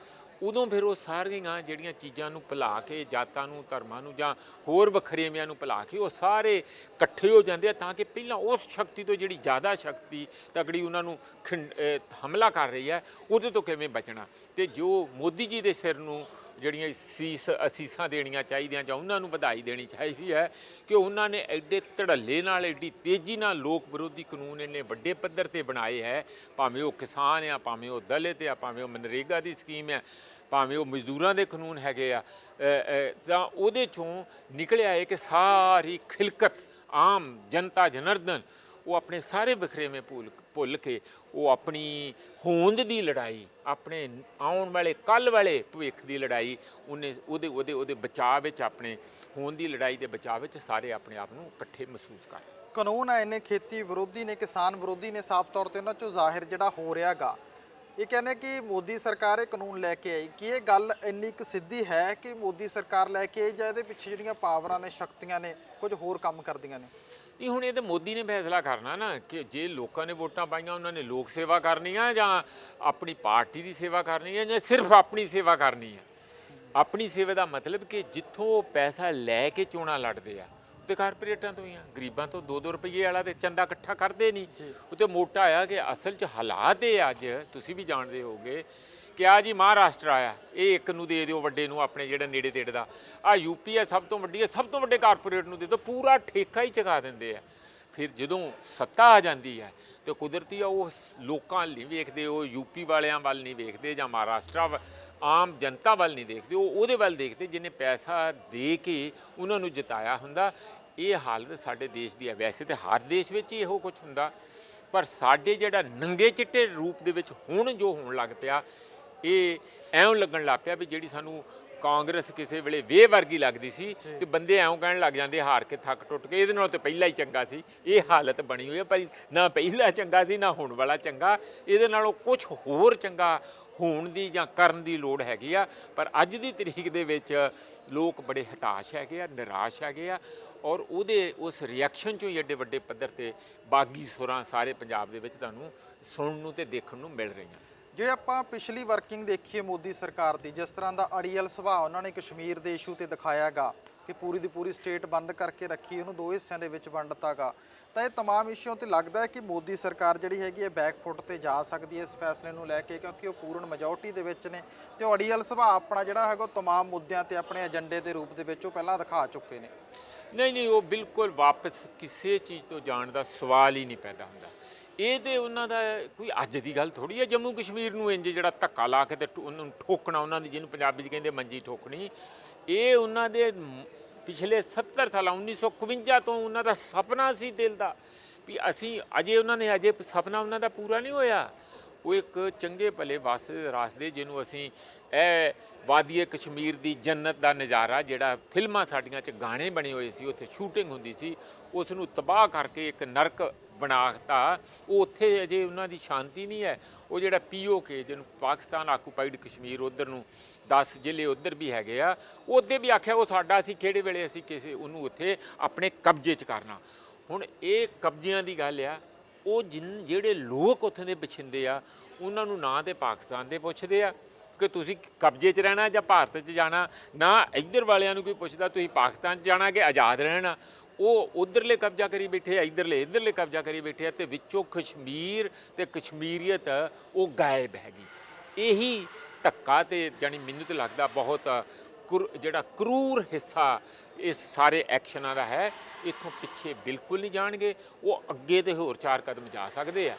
ਉਦੋਂ ਫਿਰ ਉਹ ਸਾਰੀਆਂ ਜਿਹੜੀਆਂ ਚੀਜ਼ਾਂ ਨੂੰ ਭੁਲਾ ਕੇ, ਜਾਤਾਂ ਨੂੰ ਧਰਮਾਂ ਨੂੰ ਜਾਂ ਹੋਰ ਵੱਖਰੇਵਿਆਂ ਨੂੰ ਭੁਲਾ ਕੇ ਉਹ ਸਾਰੇ ਇਕੱਠੇ ਹੋ ਜਾਂਦੇ ਆ, ਤਾਂ ਕਿ ਪਹਿਲਾਂ ਉਸ ਸ਼ਕਤੀ ਤੋਂ ਜਿਹੜੀ ਜ਼ਿਆਦਾ ਸ਼ਕਤੀ ਤਕੜੀ ਉਹਨਾਂ ਨੂੰ ਹਮਲਾ ਕਰ ਰਹੀ ਹੈ ਉਹਦੇ ਤੋਂ ਕਿਵੇਂ ਬਚਣਾ। ਅਤੇ ਜੋ ਮੋਦੀ ਜੀ ਦੇ ਸਿਰ ਨੂੰ ਜਿਹੜੀਆਂ ਅਸੀਸਾਂ ਦੇਣੀਆਂ ਚਾਹੀਦੀਆਂ ਜਾਂ ਉਹਨਾਂ ਨੂੰ ਵਧਾਈ ਦੇਣੀ ਚਾਹੀਦੀ ਹੈ ਕਿ ਉਹਨਾਂ ਨੇ ਐਡੇ ਧੜੱਲੇ ਨਾਲ, ਐਡੀ ਤੇਜ਼ੀ ਨਾਲ ਲੋਕ ਵਿਰੋਧੀ ਕਾਨੂੰਨ ਇੰਨੇ ਵੱਡੇ ਪੱਧਰ 'ਤੇ ਬਣਾਏ ਹੈ, ਭਾਵੇਂ ਉਹ ਕਿਸਾਨ ਆ, ਭਾਵੇਂ ਉਹ ਦਲਿਤ ਆ, ਭਾਵੇਂ ਉਹ ਮਨਰੇਗਾ ਦੀ ਸਕੀਮ ਹੈ, ਭਾਵੇਂ ਉਹ ਮਜ਼ਦੂਰਾਂ ਦੇ ਕਾਨੂੰਨ ਹੈਗੇ ਆ, ਤਾਂ ਉਹਦੇ 'ਚੋਂ ਨਿਕਲਿਆ ਹੈ ਕਿ ਸਾਰੀ ਖਿਲਕਤ ਆਮ ਜਨਤਾ ਜਨਾਰਦਨ ਉਹ ਆਪਣੇ ਸਾਰੇ ਵਖਰੇਵੇਂ ਭੁੱਲ ਕੇ ਉਹ ਆਪਣੀ ਹੋਂਦ ਦੀ ਲੜਾਈ, ਆਪਣੇ ਆਉਣ ਵਾਲੇ ਕੱਲ੍ਹ ਵਾਲੇ ਭਵਿੱਖ ਦੀ ਲੜਾਈ, ਉਹਦੇ ਬਚਾਅ ਵਿੱਚ, ਆਪਣੇ ਹੋਂਦ ਦੀ ਲੜਾਈ ਦੇ ਬਚਾਅ ਵਿੱਚ ਸਾਰੇ ਆਪਣੇ ਆਪ ਨੂੰ ਇਕੱਠੇ ਮਹਿਸੂਸ ਕਰ। ਕਾਨੂੰਨ ਆਏ ਨੇ ਖੇਤੀ ਵਿਰੋਧੀ ਨੇ, ਕਿਸਾਨ ਵਿਰੋਧੀ ਨੇ, ਸਾਫ਼ ਤੌਰ 'ਤੇ ਉਹਨਾਂ 'ਚੋਂ ਜ਼ਾਹਿਰ ਜਿਹੜਾ ਹੋ ਰਿਹਾ ਗਾ, ਇਹ ਕਹਿੰਦੇ ਕਿ ਮੋਦੀ ਸਰਕਾਰ ਇਹ ਕਾਨੂੰਨ ਲੈ ਕੇ ਆਈ। ਕੀ ਇਹ ਗੱਲ ਇੰਨੀ ਕੁ ਸਿੱਧੀ ਹੈ ਕਿ ਮੋਦੀ ਸਰਕਾਰ ਲੈ ਕੇ ਆਈ ਜਾਂ ਇਹਦੇ ਪਿੱਛੇ ਜਿਹੜੀਆਂ ਪਾਵਰਾਂ ਨੇ, ਸ਼ਕਤੀਆਂ ਨੇ, ਕੁਝ ਹੋਰ ਕੰਮ ਕਰਦੀਆਂ ਨੇ? ਨਹੀਂ, ਹੁਣ ਇਹ ਤਾਂ ਮੋਦੀ ਨੇ ਫੈਸਲਾ ਕਰਨਾ ਨਾ ਕਿ ਜੇ ਲੋਕਾਂ ਨੇ ਵੋਟਾਂ ਪਾਈਆਂ ਉਹਨਾਂ ਨੇ ਲੋਕ ਸੇਵਾ ਕਰਨੀ ਆ ਜਾਂ ਆਪਣੀ ਪਾਰਟੀ ਦੀ ਸੇਵਾ ਕਰਨੀ ਹੈ ਜਾਂ ਸਿਰਫ ਆਪਣੀ ਸੇਵਾ ਕਰਨੀ ਹੈ। ਆਪਣੀ ਸੇਵਾ ਦਾ ਮਤਲਬ ਕਿ ਜਿੱਥੋਂ ਉਹ ਪੈਸਾ ਲੈ ਕੇ ਚੋਣਾਂ ਲੜਦੇ ਆ ਤੇ ਕਾਰਪੋਰੇਟਾਂ ਤੋਂ ਹੀ ਆ, ਗਰੀਬਾਂ ਤੋਂ 2-2 ਰੁਪਏ ਵਾਲਾ ਤੇ ਚੰਦਾ ਇਕੱਠਾ ਕਰਦੇ ਨਹੀਂ। ਉਹ ਤੇ ਮੋਟਾ ਆਇਆ ਕਿ ਅਸਲ 'ਚ ਹਾਲਾਤ ਇਹ ਅੱਜ ਤੁਸੀਂ ਵੀ ਜਾਣਦੇ ਹੋਗੇ ਕਿ ਆ ਜੀ ਮਹਾਰਾਸ਼ਟਰ ਆਇਆ, ਇਹ ਇੱਕ ਨੂੰ ਦੇ ਦਿਓ ਵੱਡੇ ਨੂੰ, ਆਪਣੇ ਜਿਹੜਾ ਨੇੜੇ ਤੇੜੇ ਦਾ, ਆ ਯੂਪੀ ਹੈ ਸਭ ਤੋਂ ਵੱਡੀ ਹੈ, ਸਭ ਤੋਂ ਵੱਡੇ ਕਾਰਪੋਰੇਟ ਨੂੰ ਦੇ ਦਿਓ, ਪੂਰਾ ਠੇਕਾ ਹੀ ਚੁਕਾ ਦਿੰਦੇ ਆ। ਫਿਰ ਜਦੋਂ ਸੱਤਾ ਆ ਜਾਂਦੀ ਹੈ ਤੇ ਕੁਦਰਤੀ ਆ ਉਹ ਲੋਕਾਂ ਨਹੀਂ ਵੇਖਦੇ, ਉਹ ਯੂਪੀ ਵਾਲਿਆਂ ਵੱਲ ਨਹੀਂ ਵੇਖਦੇ ਜਾਂ ਮਹਾਰਾਸ਼ਟਰ ਆਮ ਜਨਤਾ ਵੱਲ ਨਹੀਂ ਦੇਖਦੇ, ਉਹ ਉਹਦੇ ਵੱਲ ਦੇਖਦੇ ਜਿਹਨੇ ਪੈਸਾ ਦੇ ਕੇ ਉਹਨਾਂ ਨੂੰ ਜਿਤਾਇਆ ਹੁੰਦਾ। ਇਹ ਹਾਲਤ ਸਾਡੇ ਦੇਸ਼ ਦੀ ਹੈ। ਵੈਸੇ ਤਾਂ ਹਰ ਦੇਸ਼ ਵਿੱਚ ਹੀ ਇਹੋ ਕੁਝ ਹੁੰਦਾ, ਪਰ ਸਾਡੇ ਜਿਹੜਾ ਨੰਗੇ ਚਿੱਟੇ ਰੂਪ ਦੇ ਵਿੱਚ ਹੁਣ ਜੋ ਹੋਣ ਲੱਗ ਪਿਆ, ਇਹ ਐਂ ਲੱਗਣ ਲੱਗ ਪਿਆ ਵੀ ਜਿਹੜੀ ਸਾਨੂੰ ਕਾਂਗਰਸ ਕਿਸੇ ਵੇਲੇ ਵੇਹ ਵਰਗੀ ਲੱਗਦੀ ਸੀ ਤੇ ਬੰਦੇ ਐਂ ਕਹਿਣ ਲੱਗ ਜਾਂਦੇ ਹਾਰ ਕੇ ਥੱਕ ਟੁੱਟ ਕੇ, ਇਹਦੇ ਨਾਲ ਤਾਂ ਪਹਿਲਾਂ ਹੀ ਚੰਗਾ ਸੀ। ਇਹ ਹਾਲਤ ਬਣੀ ਹੋਈ ਹੈ, ਪਰ ਨਾ ਪਹਿਲਾਂ ਚੰਗਾ ਸੀ ਨਾ ਹੁਣ ਵਾਲਾ ਚੰਗਾ, ਇਹਦੇ ਨਾਲੋਂ ਕੁਝ ਹੋਰ ਚੰਗਾ ਹੋਣ ਦੀ ਜਾਂ ਕਰਨ ਦੀ ਲੋੜ ਹੈਗੀ ਆ। ਪਰ ਅੱਜ ਦੀ ਤਰੀਕ ਦੇ ਵਿੱਚ ਲੋਕ ਬੜੇ ਹਤਾਸ਼ ਹੈਗੇ ਆ, ਨਿਰਾਸ਼ ਹੈਗੇ ਆ, ਔਰ ਉਸ ਰਿਐਕਸ਼ਨ 'ਚੋਂ ਹੀ ਐਡੇ ਵੱਡੇ ਪੱਧਰ 'ਤੇ ਬਾਗੀ ਸੁਰਾਂ ਸਾਰੇ ਪੰਜਾਬ ਦੇ ਵਿੱਚ ਤੁਹਾਨੂੰ ਸੁਣਨ ਨੂੰ ਤੇ ਦੇਖਣ ਨੂੰ ਮਿਲ ਰਹੀਆਂ। ਜੇ ਆਪਾਂ ਪਿਛਲੀ ਵਰਕਿੰਗ ਦੇਖੀਏ ਮੋਦੀ ਸਰਕਾਰ ਦੀ, ਜਿਸ ਤਰ੍ਹਾਂ ਦਾ ਅੜੀਅਲ ਸੁਭਾਅ ਉਹਨਾਂ ਨੇ ਕਸ਼ਮੀਰ ਦੇ ਇਸ਼ੂ ਤੇ ਦਿਖਾਇਆ ਗਾ ਕਿ ਪੂਰੀ ਦੀ ਪੂਰੀ ਸਟੇਟ ਬੰਦ ਕਰਕੇ ਰੱਖੀ, ਉਹਨੂੰ 2 ਹਿੱਸਿਆਂ ਦੇ ਵਿੱਚ ਵੰਡ ਦਿੱਤਾ ਗਾ, ਤਾਂ ਇਹ तमाम ਇਸ਼ੂਆਂ ਤੇ ਲੱਗਦਾ ਹੈ ਕਿ ਮੋਦੀ ਸਰਕਾਰ ਜਿਹੜੀ ਹੈਗੀ ਹੈ ਬੈਕਫੁੱਟ ਤੇ ਜਾ ਸਕਦੀ ਹੈ ਇਸ ਫੈਸਲੇ ਨੂੰ ਲੈ ਕੇ, ਕਿਉਂਕਿ ਉਹ ਪੂਰਨ ਮੈਜੋਰਟੀ ਦੇ ਵਿੱਚ ਨੇ ਤੇ ਉਹ ਅੜੀਅਲ ਸੁਭਾਅ ਆਪਣਾ ਜਿਹੜਾ ਹੈਗਾ तमाम ਮੁੱਦਿਆਂ ਤੇ ਆਪਣੇ ਏਜੰਡੇ ਦੇ ਰੂਪ ਦੇ ਵਿੱਚ ਉਹ ਪਹਿਲਾਂ ਦਿਖਾ ਚੁੱਕੇ ਨੇ। ਨਹੀਂ, ਉਹ ਬਿਲਕੁਲ ਵਾਪਸ ਕਿਸੇ ਚੀਜ਼ ਤੋਂ ਜਾਣ ਦਾ ਸਵਾਲ ਹੀ ਨਹੀਂ ਪੈਦਾ ਹੁੰਦਾ। ਇਹ ਤੇ ਉਹਨਾਂ ਦਾ ਕੋਈ ਅੱਜ ਦੀ ਗੱਲ ਥੋੜ੍ਹੀ ਹੈ। ਜੰਮੂ ਕਸ਼ਮੀਰ ਨੂੰ ਇੰਜ ਜਿਹੜਾ ਧੱਕਾ ਲਾ ਕੇ ਤੇ ਉਹਨੂੰ ਠੋਕਣਾ, ਉਹਨਾਂ ਦੀ ਜਿਹਨੂੰ ਪੰਜਾਬੀ 'ਚ ਕਹਿੰਦੇ ਮੰਜੀ ਠੋਕਣੀ, ਇਹ ਉਹਨਾਂ ਦੇ ਪਿਛਲੇ 70 ਸਾਲਾਂ 1951 ਤੋਂ ਉਹਨਾਂ ਦਾ ਸੁਪਨਾ ਸੀ ਦਿਲ ਦਾ ਵੀ ਅਸੀਂ ਅਜੇ ਉਹਨਾਂ ਨੇ ਸੁਪਨਾ ਉਹਨਾਂ ਦਾ ਪੂਰਾ ਨਹੀਂ ਹੋਇਆ। ਉਹ ਇੱਕ ਚੰਗੇ ਭਲੇ ਵਸਦੇ ਰਾਸਦੇ ਜਿਹਨੂੰ ਅਸੀਂ ਇਹ ਵਾਦੀਏ ਕਸ਼ਮੀਰ ਦੀ ਜੰਨਤ ਦਾ ਨਜ਼ਾਰਾ, ਜਿਹੜਾ ਫਿਲਮਾਂ ਸਾਡੀਆਂ 'ਚ ਗਾਣੇ ਬਣੇ ਹੋਏ ਸੀ, ਉੱਥੇ ਸ਼ੂਟਿੰਗ ਹੁੰਦੀ ਸੀ, ਉਸ ਨੂੰ ਤਬਾਹ ਕਰਕੇ ਇੱਕ ਨਰਕ ਬਣਾਤਾ। ਉਹ ਉੱਥੇ ਅਜੇ ਉਹਨਾਂ ਦੀ ਸ਼ਾਂਤੀ ਨਹੀਂ ਹੈ। ਉਹ ਜਿਹੜਾ POK ਜਿਹਨੂੰ ਪਾਕਿਸਤਾਨ ਆਕੂਪਾਈਡ ਕਸ਼ਮੀਰ, ਉੱਧਰ ਨੂੰ 10 ਜ਼ਿਲ੍ਹੇ ਉੱਧਰ ਵੀ ਹੈਗੇ ਆ, ਉਹਦੇ ਵੀ ਆਖਿਆ ਉਹ ਸਾਡਾ, ਅਸੀਂ ਕਿਹੜੇ ਵੇਲੇ ਅਸੀਂ ਕਿਸੇ ਉਹਨੂੰ ਉੱਥੇ ਆਪਣੇ ਕਬਜ਼ੇ 'ਚ ਕਰਨਾ। ਹੁਣ ਇਹ ਕਬਜ਼ਿਆਂ ਦੀ ਗੱਲ ਆ। ਉਹ ਜਿਹੜੇ ਲੋਕ ਉੱਥੇ ਦੇ ਵਸਿੰਦੇ ਆ, ਉਹਨਾਂ ਨੂੰ ਨਾ ਤੇ ਪਾਕਿਸਤਾਨ ਦੇ ਪੁੱਛਦੇ ਆ ਕਿ ਤੁਸੀਂ ਕਬਜ਼ੇ 'ਚ ਰਹਿਣਾ ਜਾਂ ਭਾਰਤ 'ਚ ਜਾਣਾ, ਨਾ ਇੱਧਰ ਵਾਲਿਆਂ ਨੂੰ ਕੋਈ ਪੁੱਛਦਾ ਤੁਸੀਂ ਪਾਕਿਸਤਾਨ 'ਚ ਜਾਣਾ ਕਿ ਆਜ਼ਾਦ ਰਹਿਣਾ। ਉਹ ਉਧਰਲੇ ਕਬਜ਼ਾ ਕਰੀ ਬੈਠੇ ਆ, ਇੱਧਰਲੇ ਕਬਜ਼ਾ ਕਰੀ ਬੈਠੇ ਆ, ਅਤੇ ਵਿੱਚੋਂ ਕਸ਼ਮੀਰ ਤੇ ਕਸ਼ਮੀਰੀਅਤ ਉਹ ਗਾਇਬ ਹੈਗੀ। ਇਹੀ ਧੱਕਾ ਤੇ ਜਾਣੀ ਮੈਨੂੰ ਤਾਂ ਲੱਗਦਾ ਬਹੁਤ ਜਿਹੜਾ ਕਰੂਰ ਹਿੱਸਾ ਇਸ ਸਾਰੇ ਐਕਸ਼ਨਾਂ ਦਾ ਹੈ। ਇੱਥੋਂ ਪਿੱਛੇ ਬਿਲਕੁਲ ਨਹੀਂ ਜਾਣਗੇ। ਉਹ ਅੱਗੇ ਤੇ ਹੋਰ 4 ਕਦਮ ਜਾ ਸਕਦੇ ਆ,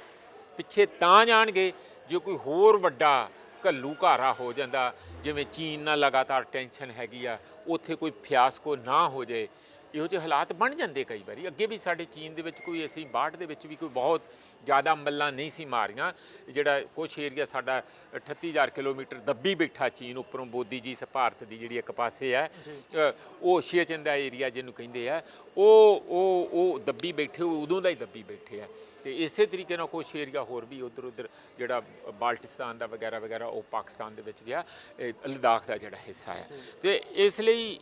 ਪਿੱਛੇ ਤਾਂ ਜਾਣਗੇ ਜੇ ਕੋਈ ਹੋਰ ਵੱਡਾ ਘੱਲੂ ਘਾਰਾ ਹੋ ਜਾਂਦਾ, ਜਿਵੇਂ ਚੀਨ ਨਾਲ ਲਗਾਤਾਰ ਟੈਨਸ਼ਨ ਹੈਗੀ ਆ, ਉੱਥੇ ਕੋਈ ਫਿਆਸਕੋ ਨਾ ਹੋ ਜਾਏ। ਇਹੋ ਜਿਹੇ ਹਾਲਾਤ ਬਣ ਜਾਂਦੇ ਕਈ ਵਾਰੀ। ਅੱਗੇ ਵੀ ਸਾਡੇ ਚੀਨ ਦੇ ਵਿੱਚ ਕੋਈ ਅਸੀਂ 62 ਦੇ ਵਿੱਚ ਵੀ ਕੋਈ ਬਹੁਤ ਜ਼ਿਆਦਾ ਮੱਲਾਂ ਨਹੀਂ ਸੀ ਮਾਰੀਆਂ। ਜਿਹੜਾ ਕੁਛ ਏਰੀਆ ਸਾਡਾ 38,000 ਕਿਲੋਮੀਟਰ ਦੱਬੀ ਬੈਠਾ ਚੀਨ ਉੱਪਰੋਂ, ਬੋਦੀ ਜੀ ਭਾਰਤ ਦੀ ਜਿਹੜੀ ਇੱਕ ਪਾਸੇ ਹੈ, ਉਹ ਸ਼ੀਆਚਿਨ ਦਾ ਏਰੀਆ ਜਿਹਨੂੰ ਕਹਿੰਦੇ ਆ, ਉਹ ਦੱਬੀ ਬੈਠੇ, ਉਦੋਂ ਦਾ ਹੀ ਦੱਬੀ ਬੈਠੇ ਆ। ਅਤੇ ਇਸੇ ਤਰੀਕੇ ਨਾਲ ਕੁਛ ਏਰੀਆ ਹੋਰ ਵੀ ਉੱਧਰ ਜਿਹੜਾ ਬਾਲਟਿਸਤਾਨ ਦਾ ਵਗੈਰਾ ਵਗੈਰਾ, ਉਹ ਪਾਕਿਸਤਾਨ ਦੇ ਵਿੱਚ ਗਿਆ, ਲਦਾਖ ਦਾ ਜਿਹੜਾ ਹਿੱਸਾ ਹੈ। ਅਤੇ ਇਸ ਲਈ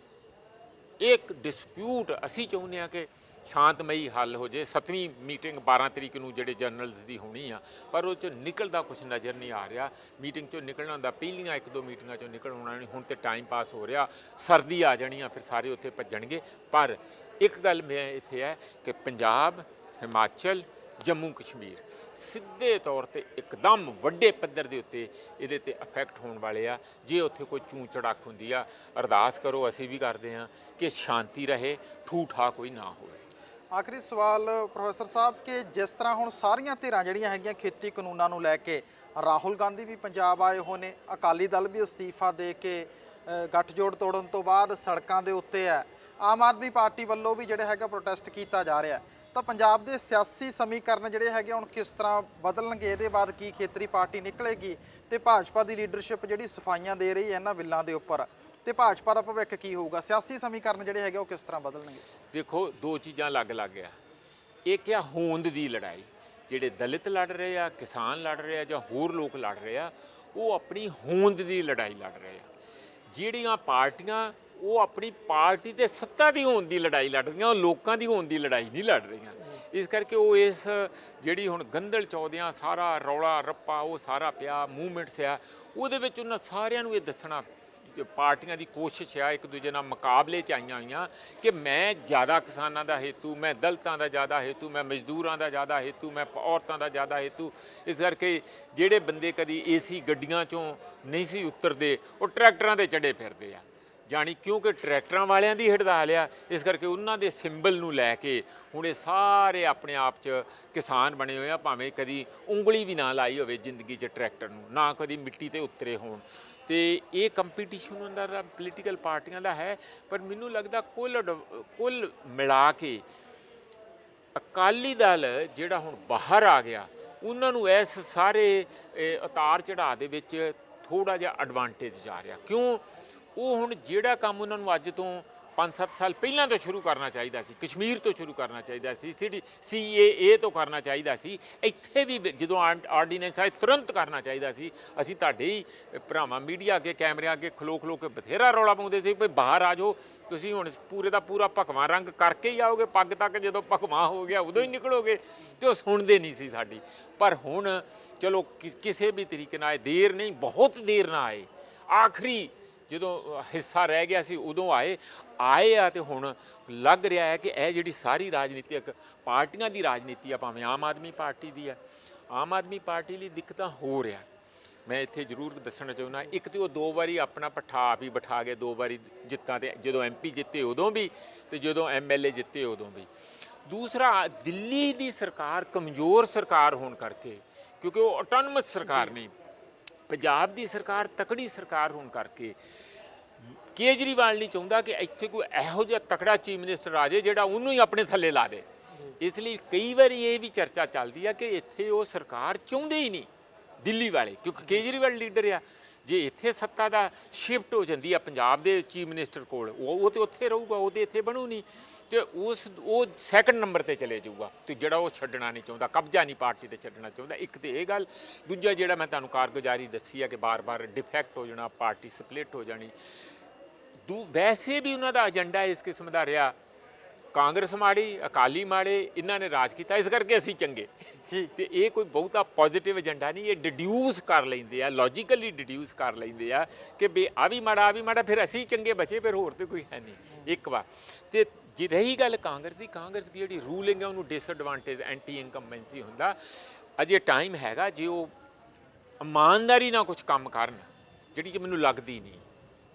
ਇੱਕ ਡਿਸਪਿਊਟ ਅਸੀਂ ਚਾਹੁੰਦੇ ਹਾਂ ਕਿ ਸ਼ਾਂਤਮਈ ਹੱਲ ਹੋ ਜਾਏ। 7ਵੀਂ ਮੀਟਿੰਗ 12 ਤਰੀਕ ਨੂੰ ਜਿਹੜੇ ਜਨਰਲਸ ਦੀ ਹੋਣੀ ਆ, ਪਰ ਉਹ 'ਚ ਨਿਕਲਦਾ ਕੁਛ ਨਜ਼ਰ ਨਹੀਂ ਆ ਰਿਹਾ। ਮੀਟਿੰਗ 'ਚੋਂ ਨਿਕਲਣਾ ਹੁੰਦਾ, ਪਹਿਲੀਆਂ 1-2 ਮੀਟਿੰਗਾਂ 'ਚੋਂ ਨਿਕਲ ਆਉਣਾ ਨਹੀਂ। ਹੁਣ ਤਾਂ ਟਾਈਮ ਪਾਸ ਹੋ ਰਿਹਾ, ਸਰਦੀ ਆ ਜਾਣੀ ਆ, ਫਿਰ ਸਾਰੇ ਉੱਥੇ ਭੱਜਣਗੇ। ਪਰ ਇੱਕ ਗੱਲ ਮੈਂ ਇੱਥੇ ਹੈ ਕਿ ਪੰਜਾਬ, ਹਿਮਾਚਲ, ਜੰਮੂ ਕਸ਼ਮੀਰ ਸਿੱਧੇ ਤੌਰ ਤੇ ਇੱਕਦਮ ਵੱਡੇ ਪੱਧਰ ਦੇ ਉੱਤੇ ਇਹਦੇ ਤੇ ਇਫੈਕਟ ਹੋਣ ਵਾਲੇ ਆ। ਜੇ ਉੱਥੇ ਕੋਈ ਚੂੰ ਚੜਾਕ ਹੁੰਦੀ ਆ, ਅਰਦਾਸ ਕਰੋ, ਅਸੀਂ ਵੀ ਕਰਦੇ ਹਾਂ ਕਿ ਸ਼ਾਂਤੀ ਰਹੇ, ਠੂਠਾ ਕੋਈ ਨਾ ਹੋਵੇ। ਆਖਰੀ ਸਵਾਲ ਪ੍ਰੋਫੈਸਰ ਸਾਹਿਬ, ਕਿ ਜਿਸ ਤਰ੍ਹਾਂ ਹੁਣ ਸਾਰੀਆਂ ਧਿਰਾਂ ਜਿਹੜੀਆਂ ਹੈਗੀਆਂ ਖੇਤੀ ਕਾਨੂੰਨਾਂ ਨੂੰ ਲੈ ਕੇ, ਰਾਹੁਲ ਗਾਂਧੀ ਵੀ ਪੰਜਾਬ ਆਏ ਹੋਏ ਨੇ, ਅਕਾਲੀ ਦਲ ਵੀ ਅਸਤੀਫਾ ਦੇ ਕੇ ਗੱਠਜੋੜ ਤੋੜਨ ਤੋਂ ਬਾਅਦ ਸੜਕਾਂ ਦੇ ਉੱਤੇ ਹੈ, ਆਮ ਆਦਮੀ ਪਾਰਟੀ ਵੱਲੋਂ ਵੀ ਜਿਹੜਾ ਹੈਗਾ ਪ੍ਰੋਟੈਸਟ ਕੀਤਾ ਜਾ ਰਿਹਾ, ਤਾਂ ਪੰਜਾਬ ਦੇ ਸਿਆਸੀ ਸਮੀਕਰਨ ਜਿਹੜੇ ਹੈਗੇ ਹੁਣ ਕਿਸ ਤਰ੍ਹਾਂ ਬਦਲਣਗੇ? ਇਹਦੇ ਬਾਅਦ ਕੀ ਖੇਤਰੀ ਪਾਰਟੀ ਨਿਕਲੇਗੀ, ਤੇ ਭਾਜਪਾ ਦੀ ਲੀਡਰਸ਼ਿਪ ਜਿਹੜੀ ਸਫਾਈਆਂ ਦੇ ਰਹੀ ਹੈ ਇਹਨਾਂ ਬਿੱਲਾਂ ਦੇ ਉੱਪਰ, ਤੇ ਭਾਜਪਾ ਦਾ ਭਵਿੱਖ ਕੀ ਹੋਊਗਾ? ਸਿਆਸੀ ਸਮੀਕਰਨ ਜਿਹੜੇ ਹੈਗੇ ਉਹ ਕਿਸ ਤਰ੍ਹਾਂ ਬਦਲਣਗੇ? ਦੇਖੋ, 2 ਚੀਜ਼ਾਂ ਅਲੱਗ-ਅਲੱਗ ਆ। ਇੱਕ ਆ ਹੋਂਦ ਦੀ ਲੜਾਈ, ਜਿਹੜੇ ਦਲਿਤ ਲੜ ਰਹੇ ਆ, ਕਿਸਾਨ ਲੜ ਰਹੇ ਆ, ਜਾਂ ਹੋਰ ਲੋਕ ਲੜ ਰਹੇ ਆ, ਉਹ ਆਪਣੀ ਹੋਂਦ ਦੀ ਲੜਾਈ ਲੜ ਰਹੇ ਆ। ਜਿਹੜੀਆਂ ਪਾਰਟੀਆਂ ਉਹ ਆਪਣੀ ਪਾਰਟੀ ਤੇ ਸੱਤਾ ਦੀ ਹੋਣ ਦੀ ਲੜਾਈ ਲੜ ਰਹੀਆਂ, ਉਹ ਲੋਕਾਂ ਦੀ ਹੋਣ ਦੀ ਲੜਾਈ ਨਹੀਂ ਲੜ ਰਹੀਆਂ। ਇਸ ਕਰਕੇ ਉਹ ਇਸ ਜਿਹੜੀ ਹੁਣ ਗੰਦਲ ਚੌਦਿਆਂ ਸਾਰਾ ਰੌਲਾ ਰੱਪਾ ਉਹ ਸਾਰਾ ਪਿਆ, ਮੂਵਮੈਂਟਸ ਆ, ਉਹਦੇ ਵਿੱਚ ਉਹਨਾਂ ਸਾਰਿਆਂ ਨੂੰ ਇਹ ਦੱਸਣਾ, ਪਾਰਟੀਆਂ ਦੀ ਕੋਸ਼ਿਸ਼ ਆ ਇੱਕ ਦੂਜੇ ਨਾਲ ਮੁਕਾਬਲੇ 'ਚ ਆਈਆਂ ਹੋਈਆਂ ਕਿ ਮੈਂ ਜ਼ਿਆਦਾ ਕਿਸਾਨਾਂ ਦਾ ਹੇਤੂ, ਮੈਂ ਦਲਿਤਾਂ ਦਾ ਜ਼ਿਆਦਾ ਹੇਤੂ, ਮੈਂ ਮਜ਼ਦੂਰਾਂ ਦਾ ਜ਼ਿਆਦਾ ਹੇਤੂ, ਮੈਂ ਔਰਤਾਂ ਦਾ ਜ਼ਿਆਦਾ ਹੇਤੂ। ਇਸ ਕਰਕੇ ਜਿਹੜੇ ਬੰਦੇ ਕਦੀ AC ਗੱਡੀਆਂ 'ਚੋਂ ਨਹੀਂ ਸੀ ਉਤਰਦੇ, ਉਹ ਟਰੈਕਟਰਾਂ 'ਤੇ ਚੜ੍ਹੇ ਫਿਰਦੇ ਆ, ਜਾਣੀ ਕਿਉਂਕਿ ਟਰੈਕਟਰਾਂ ਵਾਲਿਆਂ ਦੀ ਹੜਤਾਲ ਆ। ਇਸ ਕਰਕੇ ਉਹਨਾਂ ਦੇ ਸਿੰਬਲ ਨੂੰ ਲੈ ਕੇ ਹੁਣ ਇਹ ਸਾਰੇ ਆਪਣੇ ਆਪ 'ਚ ਕਿਸਾਨ ਬਣੇ ਹੋਏ ਆ, ਭਾਵੇਂ ਕਦੀ ਉਂਗਲੀ ਵੀ ਨਾ ਲਾਈ ਹੋਵੇ ਜ਼ਿੰਦਗੀ 'ਚ ਟਰੈਕਟਰ ਨੂੰ, ਨਾ ਕਦੀ ਮਿੱਟੀ 'ਤੇ ਉਤਰੇ ਹੋਣ। ਅਤੇ ਇਹ ਕੰਪੀਟੀਸ਼ਨ ਉਹਨਾਂ ਦਾ ਪੋਲੀਟੀਕਲ ਪਾਰਟੀਆਂ ਦਾ ਹੈ। ਪਰ ਮੈਨੂੰ ਲੱਗਦਾ ਕੁੱਲ ਮਿਲਾ ਕੇ ਅਕਾਲੀ ਦਲ ਜਿਹੜਾ ਹੁਣ ਬਾਹਰ ਆ ਗਿਆ, ਉਹਨਾਂ ਨੂੰ ਇਸ ਸਾਰੇ ਉਤਾਰ ਚੜ੍ਹਾਅ ਦੇ ਵਿੱਚ ਥੋੜ੍ਹਾ ਜਿਹਾ ਐਡਵਾਂਟੇਜ ਜਾ ਰਿਹਾ। ਕਿਉਂ? ਉਹ ਹੁਣ ਜਿਹੜਾ ਕੰਮ ਉਹਨਾਂ ਨੂੰ ਅੱਜ ਤੋਂ 5-7 ਸਾਲ ਪਹਿਲਾਂ ਤੋਂ ਸ਼ੁਰੂ ਕਰਨਾ ਚਾਹੀਦਾ ਸੀ, ਕਸ਼ਮੀਰ ਤੋਂ ਸ਼ੁਰੂ ਕਰਨਾ ਚਾਹੀਦਾ ਸੀ, CAA ਤੋਂ ਕਰਨਾ ਚਾਹੀਦਾ ਸੀ, ਇੱਥੇ ਵੀ ਜਦੋਂ ਆਰਡੀਨੈਂਸ ਆਏ ਤੁਰੰਤ ਕਰਨਾ ਚਾਹੀਦਾ ਸੀ। ਅਸੀਂ ਤੁਹਾਡੇ ਹੀ ਭਰਾਵਾਂ ਮੀਡੀਆ ਅੱਗੇ, ਕੈਮਰਿਆਂ ਅੱਗੇ ਖਲੋ ਕੇ ਬਥੇਰਾ ਰੌਲਾ ਪਾਉਂਦੇ ਸੀ ਵੀ ਬਾਹਰ ਆ ਜਾਓ, ਤੁਸੀਂ ਹੁਣ ਪੂਰੇ ਦਾ ਪੂਰਾ ਭਗਵਾਂ ਰੰਗ ਕਰਕੇ ਹੀ ਆਓਗੇ, ਪੱਗ ਤੱਕ ਜਦੋਂ ਭਗਵਾਂ ਹੋ ਗਿਆ ਉਦੋਂ ਹੀ ਨਿਕਲੋਗੇ, ਅਤੇ ਉਹ ਸੁਣਦੇ ਨਹੀਂ ਸੀ ਸਾਡੀ। ਪਰ ਹੁਣ ਚਲੋ ਕਿਸੇ ਵੀ ਤਰੀਕੇ ਨਾਲ ਆਏ, ਦੇਰ ਨਹੀਂ, ਬਹੁਤ ਦੇਰ ਨਾਲ ਆਏ, ਆਖਰੀ ਜਦੋਂ ਹਿੱਸਾ ਰਹਿ ਗਿਆ ਸੀ ਉਦੋਂ ਆਏ ਆ। ਅਤੇ ਹੁਣ ਲੱਗ ਰਿਹਾ ਹੈ ਕਿ ਇਹ ਜਿਹੜੀ ਸਾਰੀ ਰਾਜਨੀਤਿਕ ਪਾਰਟੀਆਂ ਦੀ ਰਾਜਨੀਤੀ ਆ, ਭਾਵੇਂ ਆਮ ਆਦਮੀ ਪਾਰਟੀ ਦੀ ਆ, ਆਮ ਆਦਮੀ ਪਾਰਟੀ ਲਈ ਦਿੱਕਤਾਂ ਹੋ ਰਿਹਾ। ਮੈਂ ਇੱਥੇ ਜ਼ਰੂਰ ਦੱਸਣਾ ਚਾਹੁੰਦਾ, ਇੱਕ ਤਾਂ ਉਹ 2 ਵਾਰੀ ਆਪਣਾ ਪੱਠਾ ਆਪ ਹੀ ਬਿਠਾ ਗਏ, 2 ਵਾਰੀ ਜਿੱਤਾਂ 'ਤੇ, ਜਦੋਂ MP ਜਿੱਤੇ ਉਦੋਂ ਵੀ ਅਤੇ ਜਦੋਂ MLA ਜਿੱਤੇ ਉਦੋਂ ਵੀ। ਦੂਸਰਾ, ਦਿੱਲੀ ਦੀ ਸਰਕਾਰ ਕਮਜ਼ੋਰ ਸਰਕਾਰ ਹੋਣ ਕਰਕੇ, ਕਿਉਂਕਿ ਉਹ ਆਟੋਨਮਸ ਸਰਕਾਰ ਨਹੀਂ, ਪੰਜਾਬ ਦੀ ਸਰਕਾਰ ਤਕੜੀ ਸਰਕਾਰ ਹੋਣ ਕਰਕੇ ਕੇਜਰੀਵਾਲ ਨਹੀਂ ਚਾਹੁੰਦਾ ਕਿ ਇੱਥੇ ਕੋਈ ਇਹੋ ਜਿਹਾ ਤਕੜਾ ਚੀਫ ਮਿਨਿਸਟਰ ਆ ਜਾਏ ਜਿਹੜਾ ਉਹਨੂੰ ਹੀ ਆਪਣੇ ਥੱਲੇ ਲਾ ਦੇ। ਇਸ ਲਈ ਕਈ ਵਾਰੀ ਇਹ ਵੀ ਚਰਚਾ ਚੱਲਦੀ ਆ ਕਿ ਇੱਥੇ ਉਹ ਸਰਕਾਰ ਚਾਹੁੰਦੇ ਹੀ ਨਹੀਂ, ਦਿੱਲੀ ਵਾਲੇ, ਕਿਉਂਕਿ ਕੇਜਰੀਵਾਲ ਲੀਡਰ ਆ। ਜੇ ਇੱਥੇ ਸੱਤਾ ਦਾ ਸ਼ਿਫਟ ਹੋ ਜਾਂਦੀ ਆ ਪੰਜਾਬ ਦੇ ਚੀਫ ਮਿਨਿਸਟਰ ਕੋਲ, ਉਹ ਤੇ ਉੱਥੇ ਰਹੂਗਾ, ਉਹ ਤੇ ਇੱਥੇ ਬਣੂ ਨਹੀਂ, ਤੇ ਉਹ ਸੈਕੰਡ ਨੰਬਰ ਤੇ ਚਲੇ ਜਾਊਗਾ, ਤੇ ਜਿਹੜਾ ਉਹ ਛੱਡਣਾ ਨਹੀਂ ਚਾਹੁੰਦਾ, ਕਬਜ਼ਾ ਨਹੀਂ ਪਾਰਟੀ ਤੇ ਛੱਡਣਾ ਚਾਹੁੰਦਾ। ਇੱਕ ਤੇ ਇਹ ਗੱਲ, ਦੂਜਾ ਜਿਹੜਾ ਮੈਂ ਤੁਹਾਨੂੰ ਕਾਰਗੁਜ਼ਾਰੀ ਦੱਸੀ ਹੈ ਕਿ ਬਾਰ-ਬਾਰ ਡਿਫੈਕਟ ਹੋ ਜਾਣਾ, ਪਾਰਟੀ ਸਪਲਿਟ ਹੋ ਜਾਣੀ। ਵੈਸੇ ਵੀ ਉਹਨਾਂ ਦਾ ਏਜੰਡਾ ਇਸ ਕਿਸਮ ਦਾ ਰਿਹਾ, ਕਾਂਗਰਸ ਮਾੜੀ, ਅਕਾਲੀ ਮਾੜੇ, ਇਹਨਾਂ ਨੇ ਰਾਜ ਕੀਤਾ, ਇਸ ਕਰਕੇ ਅਸੀਂ ਚੰਗੇ। ਤੇ ਇਹ ਕੋਈ ਬਹੁਤਾ ਪੋਜ਼ਿਟਿਵ ਏਜੰਡਾ ਨਹੀਂ, ਇਹ ਡਿਡਿਊਸ ਕਰ ਲੈਂਦੇ ਆ, ਲੌਜੀਕਲੀ ਡਿਡਿਊਸ ਕਰ ਲੈਂਦੇ ਆ ਕਿ ਵੀ ਆ ਵੀ ਮਾੜਾ, ਆ ਵੀ ਮਾੜਾ, ਫਿਰ ਅਸੀਂ ਚੰਗੇ ਬਚੇ, ਫਿਰ ਹੋਰ ਤੇ ਕੋਈ ਹੈ ਨਹੀਂ ਇੱਕ ਵਾਰ। ਤੇ ਜੇ ਰਹੀ ਗੱਲ ਕਾਂਗਰਸ ਦੀ, ਕਾਂਗਰਸ ਦੀ ਜਿਹੜੀ ਰੂਲਿੰਗ ਹੈ ਉਹਨੂੰ ਡਿਸਐਡਵਾਂਟੇਜ, ਐਂਟੀ ਇਨਕੰਬੈਂਸੀ ਹੁੰਦਾ। ਅਜੇ ਟਾਈਮ ਹੈਗਾ, ਜੇ ਉਹ ਇਮਾਨਦਾਰੀ ਨਾਲ ਕੁਝ ਕੰਮ ਕਰਨ, ਜਿਹੜੀ ਕਿ ਮੈਨੂੰ ਲੱਗਦੀ ਨਹੀਂ,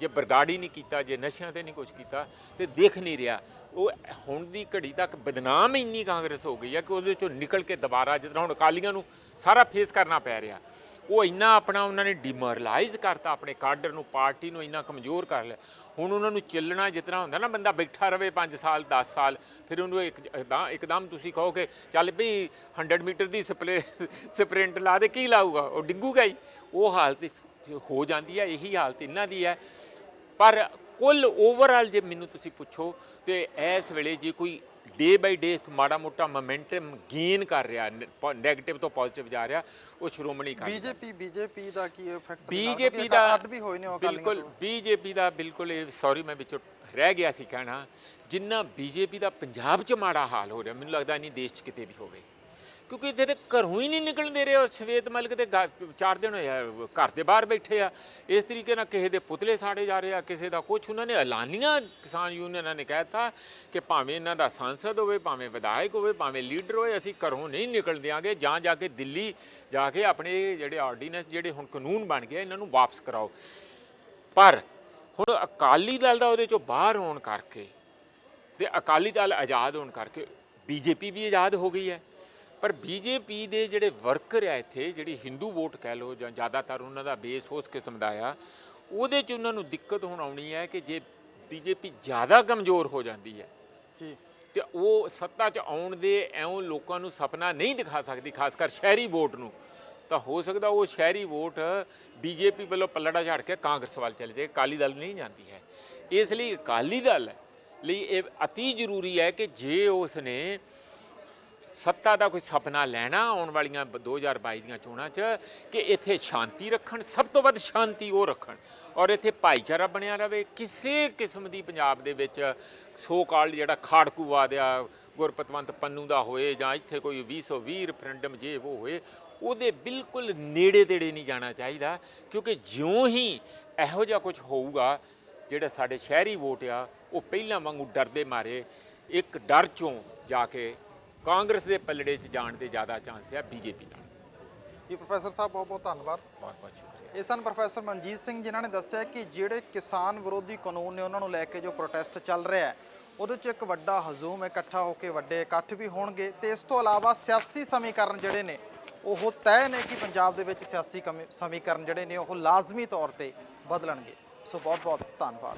ਜੇ ਬਰਗਾੜੀ ਨਹੀਂ ਕੀਤਾ, ਜੇ ਨਸ਼ਿਆਂ ਤੇ ਨਹੀਂ ਕੁਝ ਕੀਤਾ, ਤੇ ਦੇਖ ਨਹੀਂ ਰਿਹਾ। ਉਹ ਹੁਣ ਦੀ ਘੜੀ ਤੱਕ ਬਦਨਾਮ ਇੰਨੀ ਕਾਂਗਰਸ ਹੋ ਗਈ ਆ ਕਿ ਉਹਦੇ 'ਚੋਂ ਨਿਕਲ ਕੇ ਦੁਬਾਰਾ, ਜਿਸ ਤਰ੍ਹਾਂ ਹੁਣ ਅਕਾਲੀਆਂ ਨੂੰ ਸਾਰਾ ਫੇਸ ਕਰਨਾ ਪੈ ਰਿਹਾ, ਉਹ ਇੰਨਾ ਆਪਣਾ ਉਹਨਾਂ ਨੇ ਡਿਮੋਰਲਾਈਜ਼ ਕਰਤਾ, ਆਪਣੇ ਕਾਡਰ ਨੂੰ, ਪਾਰਟੀ ਨੂੰ ਇੰਨਾ ਕਮਜ਼ੋਰ ਕਰ ਲਿਆ। ਹੁਣ ਉਹਨਾਂ ਨੂੰ ਚੱਲਣਾ ਜਿਸ ਤਰ੍ਹਾਂ ਹੁੰਦਾ ਨਾ, ਬੰਦਾ ਬੈਠਾ ਰਵੇ 5 ਸਾਲ 10 ਸਾਲ, ਫਿਰ ਉਹਨੂੰ ਇੱਕਦਮ ਤੁਸੀਂ ਕਹੋ ਕਿ ਚੱਲ ਵੀ 100 ਮੀਟਰ ਦੀ ਸਪ੍ਰਿੰਟ ਲਾ ਦੇ, ਕੀ ਲਾਊਗਾ, ਉਹ ਡਿੱਗੂਗਾ ਹੀ। ਉਹ ਹਾਲਤ ਹੋ ਜਾਂਦੀ ਹੈ, ਇਹੀ ਹਾਲਤ ਇਹਨਾਂ ਦੀ ਹੈ। ਪਰ ਕੁੱਲ ਓਵਰਆਲ ਜੇ ਮੈਨੂੰ ਤੁਸੀਂ ਪੁੱਛੋ ਤੇ ਇਸ ਵੇਲੇ ਜੇ ਕੋਈ ਡੇ ਬਾਈ ਡੇ ਮਾੜਾ ਮੋਟਾ ਮੋਮੈਂਟਮ ਗੇਨ ਕਰ ਰਿਹਾ, ਨੈਗੇਟਿਵ ਤੋਂ ਪੋਜ਼ਿਟਿਵ ਜਾ ਰਿਹਾ, ਉਹ ਸ਼੍ਰੋਮਣੀ ਅਕਾਲੀ ਦਲ। ਬੀਜੇਪੀ ਦਾ ਕੀ ਇਫੈਕਟ? ਬੀਜੇਪੀ ਦਾ ਬਿਲਕੁਲ, ਬੀਜੇਪੀ ਦਾ ਬਿਲਕੁਲ, ਇਹ ਸੌਰੀ ਮੈਂ ਵਿੱਚੋਂ ਰਹਿ ਗਿਆ ਸੀ ਕਹਿਣਾ, ਜਿੰਨਾ ਬੀਜੇਪੀ ਦਾ ਪੰਜਾਬ 'ਚ ਮਾੜਾ ਹਾਲ ਹੋ ਰਿਹਾ, ਮੈਨੂੰ ਲੱਗਦਾ ਨਹੀਂ ਦੇਸ਼ 'ਚ ਕਿਤੇ ਵੀ ਹੋਵੇ, ਕਿਉਂਕਿ ਇੱਥੇ ਤਾਂ ਘਰੋਂ ਹੀ ਨਹੀਂ ਨਿਕਲਣ ਦੇ ਰਹੇ। ਉਹ ਸਵੇਤ ਮਲਿਕ ਦੇ 4 ਦਿਨ ਹੋਏ ਆ ਘਰ ਦੇ ਬਾਹਰ ਬੈਠੇ ਆ, ਇਸ ਤਰੀਕੇ ਨਾਲ ਕਿਸੇ ਦੇ ਪੁਤਲੇ ਸਾੜੇ ਜਾ ਰਹੇ ਆ, ਕਿਸੇ ਦਾ ਕੁਛ। ਉਹਨਾਂ ਨੇ ਐਲਾਨੀਆਂ, ਕਿਸਾਨ ਯੂਨੀਅਨਾਂ ਨੇ ਕਹਿ ਦਿੱਤਾ ਕਿ ਭਾਵੇਂ ਇਹਨਾਂ ਦਾ ਸੰਸਦ ਹੋਵੇ, ਭਾਵੇਂ ਵਿਧਾਇਕ ਹੋਵੇ, ਭਾਵੇਂ ਲੀਡਰ ਹੋਵੇ, ਅਸੀਂ ਘਰੋਂ ਨਹੀਂ ਨਿਕਲ ਦਿਆਂਗੇ, ਜਾ ਕੇ ਦਿੱਲੀ ਜਾ ਕੇ ਆਪਣੇ ਜਿਹੜੇ ਆਰਡੀਨੈਂਸ, ਜਿਹੜੇ ਹੁਣ ਕਾਨੂੰਨ ਬਣ ਗਏ, ਇਹਨਾਂ ਨੂੰ ਵਾਪਸ ਕਰਾਓ। ਪਰ ਹੁਣ ਅਕਾਲੀ ਦਲ ਦਾ ਉਹਦੇ 'ਚੋਂ ਬਾਹਰ ਹੋਣ ਕਰਕੇ ਤੇ ਅਕਾਲੀ ਦਲ ਆਜ਼ਾਦ ਹੋਣ ਕਰਕੇ ਬੀਜੇਪੀ ਵੀ ਆਜ਼ਾਦ ਹੋ ਗਈ ਹੈ। ਪਰ ਬੀਜੇਪੀ ਦੇ ਜਿਹੜੇ ਵਰਕਰ ਆ ਇੱਥੇ, ਜਿਹੜੀ ਹਿੰਦੂ ਵੋਟ ਕਹਿ ਲਓ ਜਾਂ ਜ਼ਿਆਦਾਤਰ ਉਹਨਾਂ ਦਾ ਬੇਸ ਉਸ ਕਿਸਮ ਦਾ ਆ, ਉਹਦੇ 'ਚ ਉਹਨਾਂ ਨੂੰ ਦਿੱਕਤ ਹੁਣ ਆਉਣੀ ਹੈ ਕਿ ਜੇ ਬੀਜੇਪੀ ਜ਼ਿਆਦਾ ਕਮਜ਼ੋਰ ਹੋ ਜਾਂਦੀ ਹੈ ਜੀ, ਤੇ ਉਹ ਸੱਤਾ 'ਚ ਆਉਣ ਦੇ ਐਉਂ ਲੋਕਾਂ ਨੂੰ ਸੁਪਨਾ ਨਹੀਂ ਦਿਖਾ ਸਕਦੀ, ਖਾਸ ਕਰ ਸ਼ਹਿਰੀ ਵੋਟ ਨੂੰ। ਤਾਂ ਹੋ ਸਕਦਾ ਉਹ ਸ਼ਹਿਰੀ ਵੋਟ ਬੀਜੇਪੀ ਵੱਲੋਂ ਪੱਲੜਾ ਝਾੜ ਕੇ ਕਾਂਗਰਸ ਵੱਲ ਚਲੇ ਜਾਏ, ਅਕਾਲੀ ਦਲ ਨਹੀਂ ਜਾਂਦੀ ਹੈ। ਇਸ ਲਈ ਅਕਾਲੀ ਦਲ ਲਈ ਇਹ ਅਤੀ ਜ਼ਰੂਰੀ ਹੈ ਕਿ ਜੇ ਉਸ ਨੇ ਸੱਤਾ ਦਾ ਕੋਈ ਸੁਪਨਾ ਲੈਣਾ ਆਉਣ ਵਾਲੀਆਂ 2022 ਦੀਆਂ ਚੋਣਾਂ 'ਚ, ਕਿ ਇੱਥੇ ਸ਼ਾਂਤੀ ਰੱਖਣ, ਸਭ ਤੋਂ ਵੱਧ ਸ਼ਾਂਤੀ ਉਹ ਰੱਖਣ, ਔਰ ਇੱਥੇ ਭਾਈਚਾਰਾ ਬਣਿਆ ਰਹੇ। ਕਿਸੇ ਕਿਸਮ ਦੀ ਪੰਜਾਬ ਦੇ ਵਿੱਚ ਸੋ ਕਾਲਡ ਜਿਹੜਾ ਖਾੜਕੂਵਾਦ ਆ, ਗੁਰਪਤਵੰਤ ਪੰਨੂ ਦਾ ਹੋਏ ਜਾਂ ਇੱਥੇ ਕੋਈ 2020 ਰੈਫਰੈਂਡਮ ਜੇ ਉਹ ਹੋਏ, ਉਹਦੇ ਬਿਲਕੁਲ ਨੇੜੇ ਤੇੜੇ ਨਹੀਂ ਜਾਣਾ ਚਾਹੀਦਾ। ਕਿਉਂਕਿ ਜਿਉਂ ਹੀ ਇਹੋ ਜਿਹਾ ਕੁਝ ਹੋਊਗਾ, ਜਿਹੜਾ ਸਾਡੇ ਸ਼ਹਿਰੀ ਵੋਟ ਆ, ਉਹ ਪਹਿਲਾਂ ਵਾਂਗੂ ਡਰਦੇ ਮਾਰੇ ਇੱਕ ਡਰ 'ਚੋਂ ਜਾ ਕੇ ਕਾਂਗਰਸ ਦੇ ਪੱਲੜੇ 'ਚ ਜਾਣ ਦੇ ਜ਼ਿਆਦਾ ਚਾਂਸ ਆ ਬੀਜੇਪੀ ਨਾਲ। ਜੀ ਪ੍ਰੋਫੈਸਰ ਸਾਹਿਬ, ਬਹੁਤ ਬਹੁਤ ਧੰਨਵਾਦ। ਬਹੁਤ ਸ਼ੁਕਰੀਆ। ਇਹ ਸਨ ਪ੍ਰੋਫੈਸਰ ਮਨਜੀਤ ਸਿੰਘ, ਜਿਨ੍ਹਾਂ ਨੇ ਦੱਸਿਆ ਕਿ ਜਿਹੜੇ ਕਿਸਾਨ ਵਿਰੋਧੀ ਕਾਨੂੰਨ ਨੇ ਉਹਨਾਂ ਨੂੰ ਲੈ ਕੇ ਜੋ ਪ੍ਰੋਟੈਸਟ ਚੱਲ ਰਿਹਾ ਹੈ, ਉਹਦੇ 'ਚ ਇੱਕ ਵੱਡਾ ਹਜੂਮ ਇਕੱਠਾ ਹੋ ਕੇ ਵੱਡੇ ਇਕੱਠ ਵੀ ਹੋਣਗੇ, ਤੇ ਇਸ ਤੋਂ ਇਲਾਵਾ ਸਿਆਸੀ ਸਮੀਕਰਨ ਜਿਹੜੇ ਨੇ ਉਹ ਤੈਅ ਨੇ ਕਿ ਪੰਜਾਬ ਦੇ ਵਿੱਚ ਸਿਆਸੀ ਸਮੀਕਰਨ ਜਿਹੜੇ ਨੇ ਉਹ ਲਾਜ਼ਮੀ ਤੌਰ ਤੇ ਬਦਲਣਗੇ। ਸੋ ਬਹੁਤ ਬਹੁਤ ਧੰਨਵਾਦ।